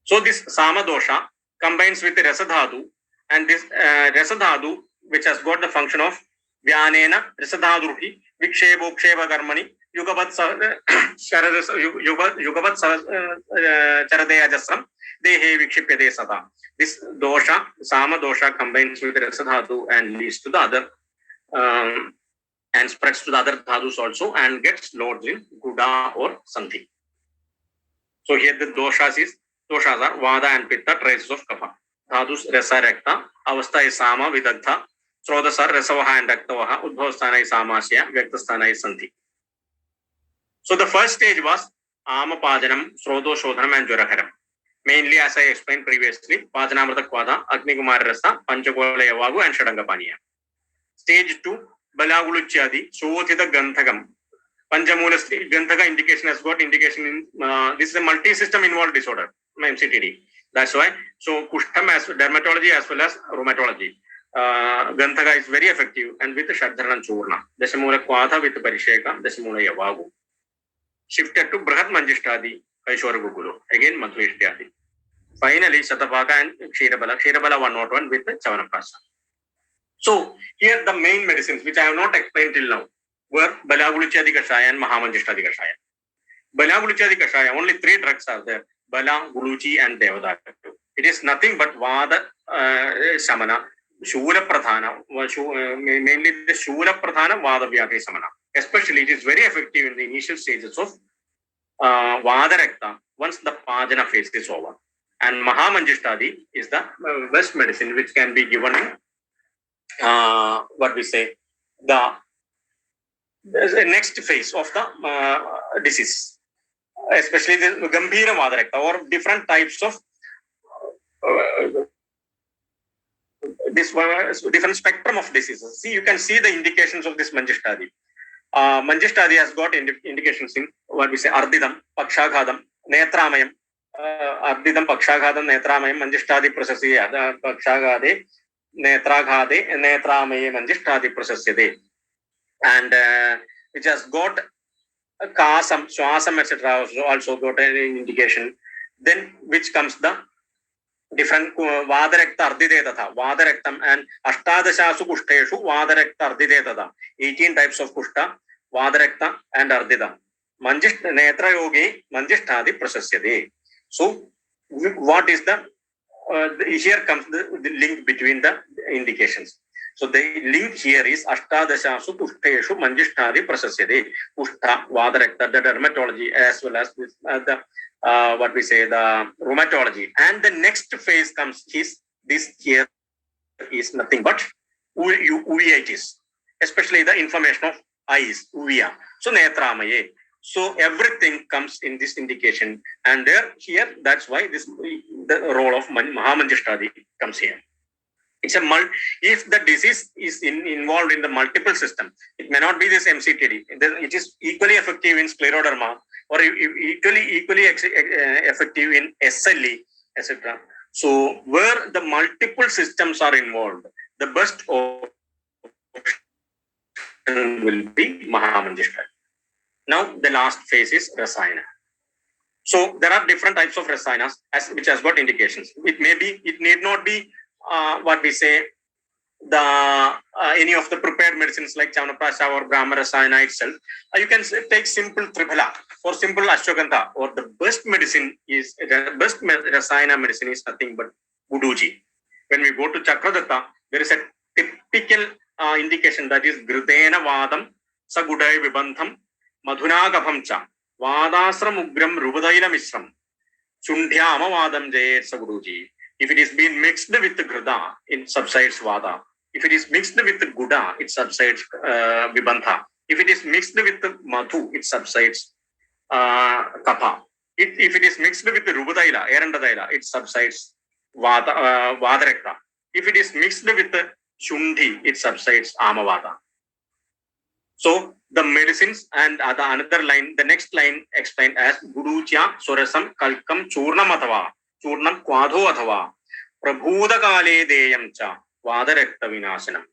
So this Sama Dosha combines with the Rasadhadu, and this Rasadhadu, which has got the function of Vyanena, Rasadhaduhi, Viksheboksheva Karmani, Yugavat Charadeya Jasram, Dehe Vikshipyade Sada. This dosha, Sama dosha, combines with the Rasadhadu and leads to the other and spreads to the other dhadus also and gets lodged in Guda or Sandhi. So here the doshas are Vada and Pitta, traces of Kapha. Dhadus Rasa Rakta, Avastha is Sama, Vidagdha, Srodasar, Rasavaha and Raktavaha, Udbhavasthana is Samasya, Vyaktasthana is Sandhi. So the first stage was Amapajanam, Srodo Shodhanam and Jurakaram. Mainly, as I explained previously, Pajanamrata Kwada, Agnikumar Rasa, Panchakola Yavagu and Shadangapaniya. Stage 2, Balaguluchadi, Shodhita Ganthagam. Panchamula Gandhaga indication has got indication in this is a multi-system involved disorder, MCTD. That's why. So Kushtam as dermatology as well as rheumatology. Gandhaga is very effective, and with Shadharan Churna. Dashamula Kwatha with Parisheka, Dashamula Yavagu. Shifted to Brahat Manjishtadi, Kaishwara Gugulu. Again Madhveshyadi. Finally, Satapaka and Kshirabala 101 with the Chavanapasa. So here the main medicines, which I have not explained till now, were Balaguluchadi Kashaya and Mahamanjishtadi Kashaya. Balaguluchadi Kashaya, only 3 drugs are there: Bala, Guluchi, and Devadatu. It is nothing but Vada Samana, Shula Pradhana, mainly the Shula Pradhana, Vada Vyati Samana. Especially, it is very effective in the initial stages of Vada Rakta once the Pajana phase is over. And Mahamanjishtadi is the best medicine which can be given in the next phase of the disease, especially the Gambhira Vada Rakta or different types of this different spectrum of diseases. See, you can see the indications of this Manjishtadi. Manjishtadi has got indications in Ardidam, Pakshaghadam, Netramayam, Ardidam, Pakshaghadam, Netramayam, Manjishtadi Prasasya, Pakshaghade, Netraghade, Netramaye, Manjishtadi Prasasyade. And which has got Kasam, Swasam, etc. also got an indication. Then which comes the different Vadarekta Ardidetata, Vadarektam and Ashtadashasu Kushteshu, Vadarekta Ardidetata, 18 types of Kushta, Vadarekta and Ardida. Manjist Netra Yogi, Manjishtadi Prasasyade. So, what is the here comes the link between the indications. So the link here is Ashtadashasu Kushteshu Manjishtadi Prasasyade. Kushta, Vadarekta, the dermatology as well as this, the rheumatology. And the next phase comes this here is nothing but uveitis, especially the inflammation of eyes, uvea. So netramaye. So everything comes in this indication, and here that's why the role of Mahamanjishtadi comes here. It's if the disease is involved in the multiple system, it may not be this MCTD. It is equally effective in scleroderma or equally effective in SLE, etc. So where the multiple systems are involved, the best option will be Mahamanjishtadi. Now the last phase is Rasayana. So there are different types of Rasayanas which has got indications. It need not be any of the prepared medicines like Chavanaprasha or Brahma Rasayana itself. You can take simple Triphala or simple Ashwagandha, or the best Rasayana medicine is nothing but Guduji. When we go to Chakradatta, there is a typical indication, that is Gridena Vadam, Sagudai Vibandham, Madhunagabhamcha, Vadasram Rubadaila Misram. Chundhyama Vadam Jayetsa Guruji. If it is being mixed with Grida, it subsides Vada. If it is mixed with Guda, it subsides Vibantha. If it is mixed with Madhu, it subsides Kapha. If it is mixed with Rubadaila, Erandadaila, it subsides Vadarekta. If it is mixed with Shundi, it subsides Amavada. So the medicines and the another line, the next line explained as Gurucha Surasam Kalkam Churnam Athava, Churnam Kwadho Athava, Prabhuda Kale Deyam Cha, Vadarekta Vinasanam.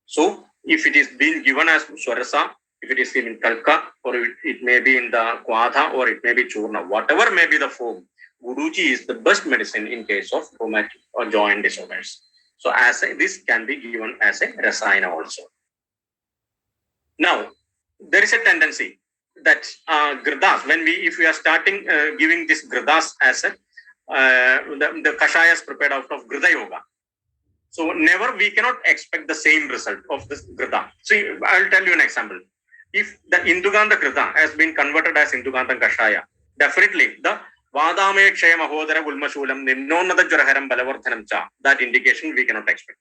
So if it is being given as Surasa, if it is in Kalka, or it may be in the Kwadha, or it may be Churna, whatever may be the form, Guruji is the best medicine in case of rheumatic or joint disorders. So this can be given as a rasayana also. Now, there is a tendency that gridas, if we are starting giving this gridas as the kashayas prepared out of grida yoga. So never we cannot expect the same result of this grida. See, I'll tell you an example. If the Induganda grida has been converted as Induganda kashaya, definitely the Vadame Kshaya Mahodara Gulmashulam Nimnonada Juraharam Balavardhanam Cha, that indication we cannot expect.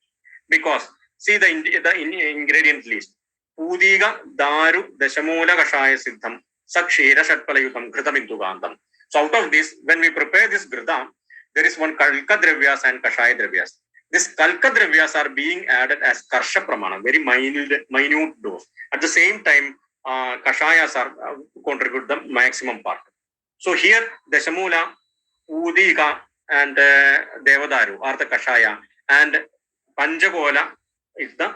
Because see the ingredient list. Udiga Daru Dashamula Kashaya Siddham Sakshira Shatpalayutam Kritam Indugandam. So out of this, when we prepare this grida, there is one Kalka Dravyas and Kashaya Dravyas. This Kalka Dravyas are being added as Karsha Pramana, very minute dose. At the same time, Kashayas are contribute the maximum part. So here, Dashamula, Udika, and Devadaru are the Kashaya, and Panjagola is the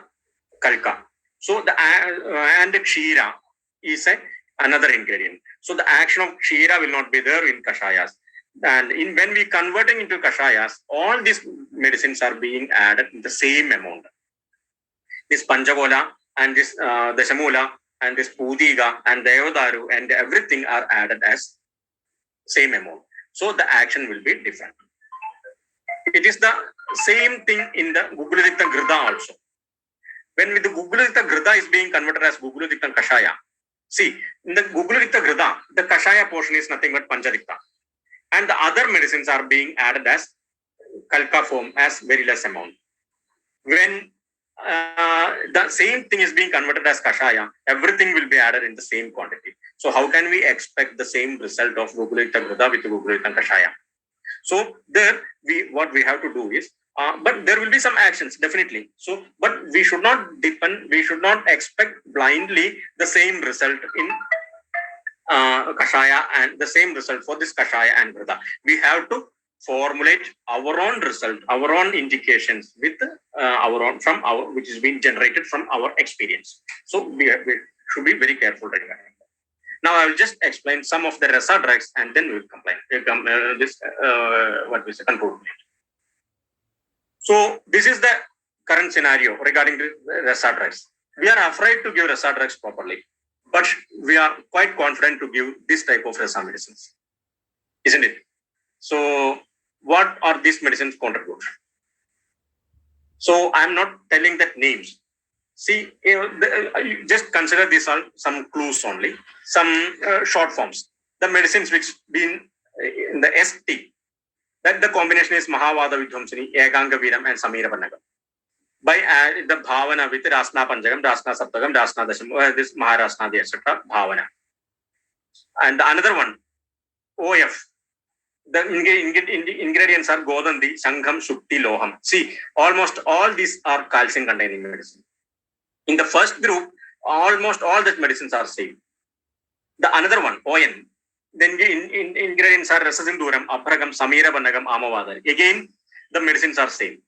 Kalka. So the and Kshira is another ingredient. So the action of Kshira will not be there in Kashayas. And when we converting into Kashayas, all these medicines are being added in the same amount. This Panjagola and this Dashamula and this Pudiga and Devadaru and everything are added as same amount. So the action will be different. It is the same thing in the Gugulidikta Grida also. When with the Gugulidikta Grida is being converted as Gugulidikta Kashaya, see, in the Gugulidikta Grida, the Kashaya portion is nothing but Panchadikta. And the other medicines are being added as Kalka form as very less amount. When the same thing is being converted as Kashaya, everything will be added in the same quantity. So how can we expect the same result of Gugulidikta Grida with Gugulidikta Kashaya? So there, what we have to do is, but there will be some actions definitely. So, but we should not expect blindly the same result in Kashaya and the same result for this Kashaya and Grida. We have to formulate our own result, our own indications with which is being generated from our experience. So we should be very careful regarding that. Now I will just explain some of the rasa drugs and then we will conclude. So this is the current scenario regarding the rasa drugs. We are afraid to give rasa drugs properly, but we are quite confident to give this type of rasa medicines, isn't it? So what are these medicines contribute? So I am not telling that names. See, just consider these are some clues only, some short forms. The medicines which been in the ST, that the combination is Mahavada Vidhamsini, Ekanga Viram, and Samira Panagam. By the Bhavana with Rasna Panjagam, Rasna Saptagam, Rasna Dasham, this Maharasna, etc. Bhavana. And another one, OF. The ingredients are Godandi, Sangham, Shukti, Loham. See, almost all these are calcium containing medicine. In the first group, almost all the medicines are same. The another one, ON. Then ingredients are Rasasinduram, Abragam, Samira Banagam, Amavada. Again, the medicines are same.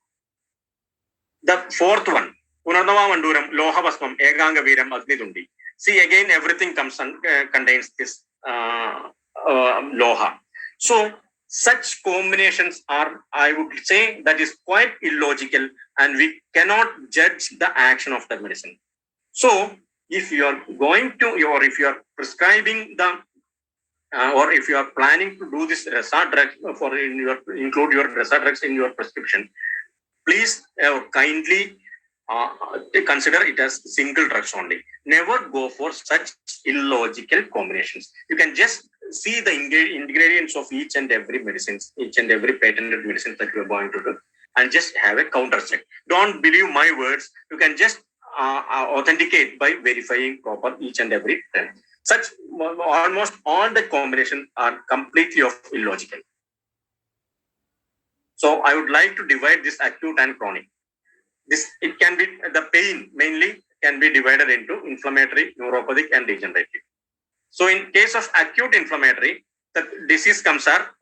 The fourth one, Punarnava Manduram, Loha Basmam, Eganga Viram, Agnidundi. See, again, everything contains this Loha. So, such combinations are, I would say, that is quite illogical and we cannot judge the action of the medicine. So, if you are going to, or if you are prescribing the, or if you are planning to do this rasa drug include your rasa drugs in your prescription, please kindly consider it as single drugs only. Never go for such illogical combinations. You can just see the ingredients of each and every medicine, each and every patented medicine that you are going to do, and just have a counter check. Don't believe my words. You can just authenticate by verifying proper each and every time. Such almost all the combinations are completely of illogical. So I would like to divide this acute and chronic. It can be the pain mainly can be divided into inflammatory, neuropathic, and degenerative. So in case of acute inflammatory, the disease comes are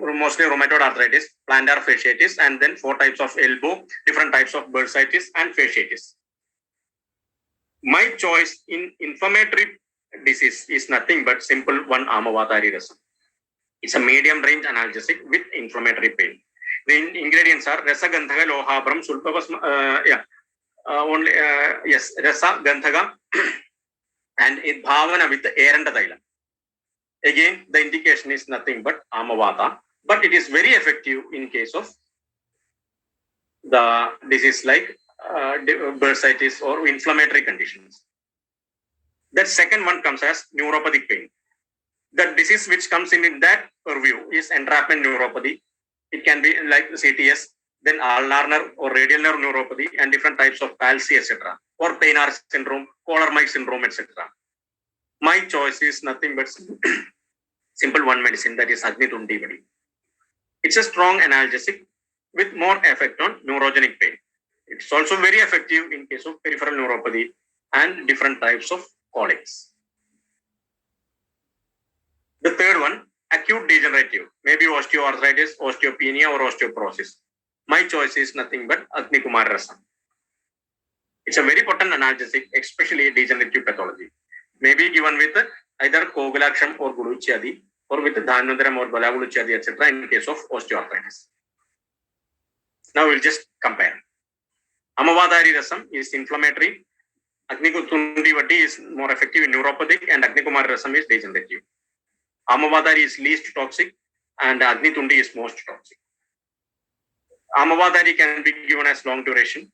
mostly rheumatoid arthritis, plantar fasciitis, and then 4 types of elbow, different types of bursitis and fasciitis. My choice in inflammatory disease is nothing but simple one Amavatari rasam. It's a medium range analgesic with inflammatory pain. The ingredients are Rasa Gandhaga Lohabram Sulpavasma, Rasa Gandhaga and Bhavana with air and Thailand. Again, the indication is nothing but Amavata, but it is very effective in case of the disease like bursitis or inflammatory conditions. That second one comes as neuropathic pain. The disease which comes in that purview is entrapment neuropathy. It can be like CTS, then ulnar nerve or radial nerve neuropathy, and different types of palsy, etc., or Paynar syndrome, Collar-Mike syndrome, etc. My choice is nothing but simple one medicine, that is Agnitundi. It's a strong analgesic with more effect on neurogenic pain. It's also very effective in case of peripheral neuropathy and different types of colics. The third one, acute degenerative, maybe osteoarthritis, osteopenia, or osteoporosis. My choice is nothing but Agnikumar Rasam. It's a very potent analgesic, especially degenerative pathology. Maybe given with either Kogulaksham or Guluchadi, or with Dhanvandaram or Balaguluchadi, etc., in case of osteoarthritis. Now we'll just compare. Amavadari Rasam is inflammatory, Agnikutundi Vati is more effective in neuropathic, and Agnikumar Rasam is degenerative. Amavadari is least toxic and Agnitundi is most toxic. Amavadari can be given as long duration,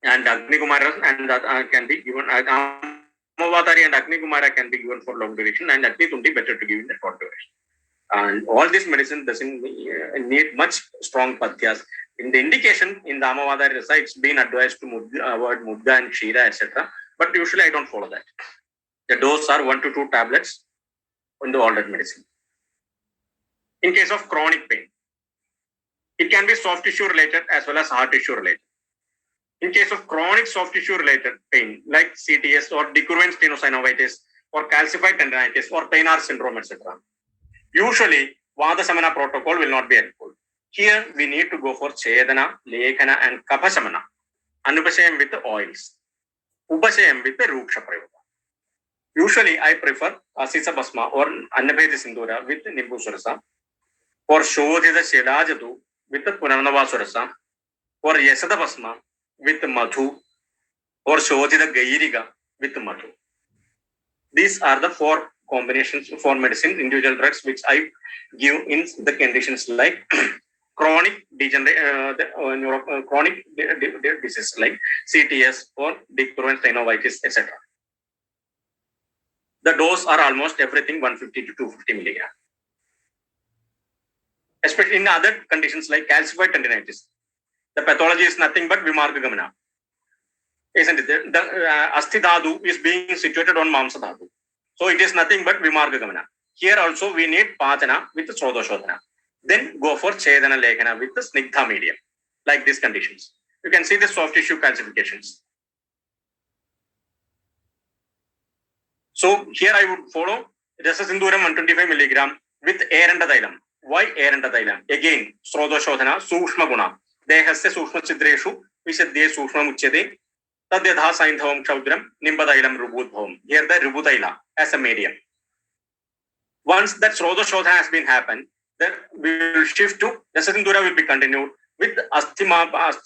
and Agnikumara and can be given Amavatari and Agnikumara can be given for long duration, and Agnitundi better to give in the short duration. And all this medicine doesn't need much strong pathyas. In the indication in the Amavatari Rasa, it's been advised to avoid Mudga and Kshira, etc. But usually I don't follow that. The dose are 1 to 2 tablets in the alternate medicine. In case of chronic pain, it can be soft tissue related as well as hard tissue related. In case of chronic soft tissue related pain like CTS or decurrent stenosynovitis or calcified tendinitis or Paynar syndrome, etc., usually Vadasamana protocol will not be helpful. Here we need to go for Chedana, Lekhana, and Kaphasamana. Anupashayam with the oils. Upashayam with the Ruksha Prayoga. Usually I prefer Asisa Basma or Annabhedi Sindura with Nimbusurasa, or Shodhida Shedajatu with the Punanavasurasa, or Yesada Basma with Madhu, or Shodhida Gairiga with Madhu. These are the 4 combinations, 4 medicines, individual drugs, which I give in the conditions like chronic chronic disease like CTS or decurrent stenovitis, etc. The dose are almost everything 150 to 250 milligram. Especially in other conditions like calcified tendinitis, the pathology is nothing but Vimarga Gamana. Isn't it? The Asthi Dhatu is being situated on Mamsa Dhatu. So it is nothing but Vimarga Gamana. Here also we need Patana with the Srodoshodhana. Then go for Chedana Lekhana with the Snigdha medium, like these conditions. You can see the soft tissue calcifications. So here I would follow Rasasinduram 125 milligram with air and Thailam. Why air and Thailam? Again, Srodoshodhana, Sushma Guna. Dehasya Sushma Chidreshu, Vishadye Sushma Muchede, Tadyadha Saindhavam Chaudram, Nimbadailam Rubudhom. Here the Rubutaila as a medium. Once that Srodoshodhana has been happened, then we will shift to Rasasindura will be continued with Asthimajjagata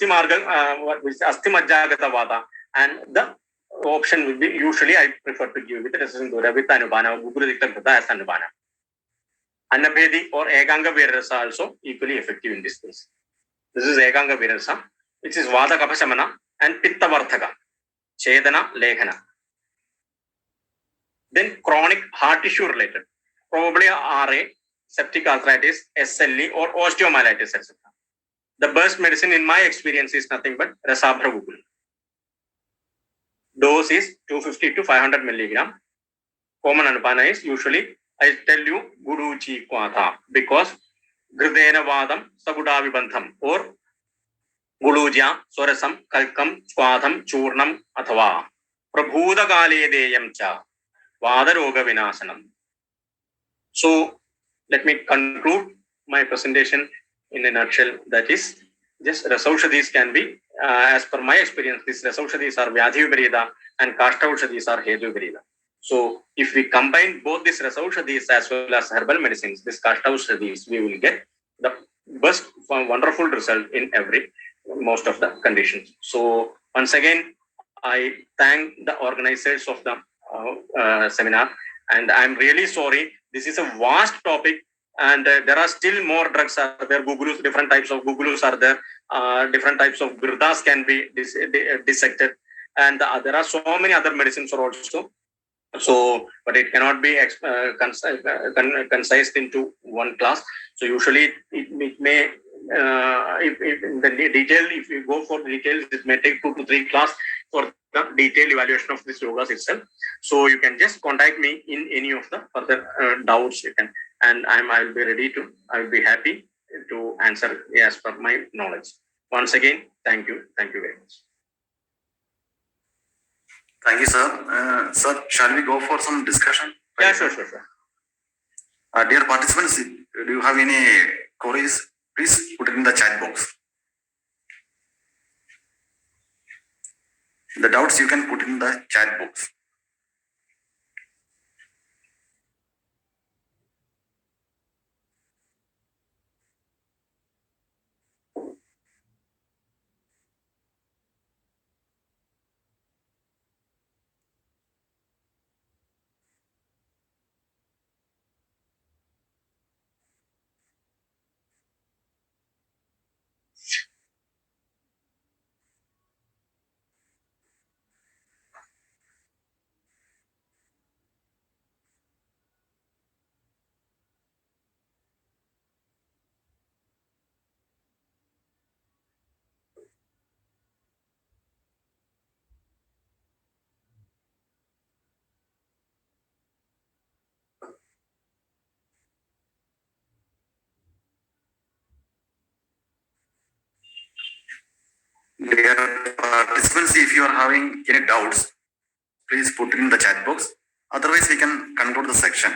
Vata, and the option will be usually I prefer to give with Rasasindura with Anubana, Gugurudikta Gata as Anubana. Annabhedi or Eganga Virasa also equally effective in this case. This is Eganga Virasa, which is Vata Kaphasamana and Pitta Vardhaka, Chedana Lekhana. Then chronic heart tissue related, probably RA, septic arthritis, SLE, or osteomyelitis, etc. The best medicine in my experience is nothing but Rasabra Google. Dose is 250 to 500 milligram. Common anupana is usually, I tell you, Guruji Kwatha, because Gridena Vadam, Sagudavi Bantham, or Guluja, Sorasam, Kalkam, Swadham, Churnam, Athava, Prabhuda Gale Deyam Cha, Vadaroga Vinasanam. So, let me conclude my presentation in a nutshell. That is, just Rasaushadis can be, as per my experience, these Rasaushadis are Vyadhi Viparita and Kashtaushadis are Hetu Viparita. So, if we combine both these Rasaushadis as well as herbal medicines, this Kashtaushadis, we will get the best, wonderful result in most of the conditions. So, once again, I thank the organizers of the seminar, and I'm really sorry. This is a vast topic, and there are still more drugs are there. Gugulus, different types of Gugulus are there. Different types of Birdas can be dissected, and there are so many other medicines are also. So, but it cannot be concised into one class. So usually it may, if in the detail, if you go for details, it may take 2 to 3 class for the detailed evaluation of this yogas itself. So you can just contact me in any of the further doubts you can, and I'll be happy to answer as per my knowledge. Once again, thank you very much. Thank you, sir. Sir, shall we go for some discussion? Yeah, sure. Dear participants, do you have any queries? Please put it in the chat box. The doubts you can put in the chat box. Dear participants, if you are having any doubts, please put it in the chat box. Otherwise, we can conclude the section.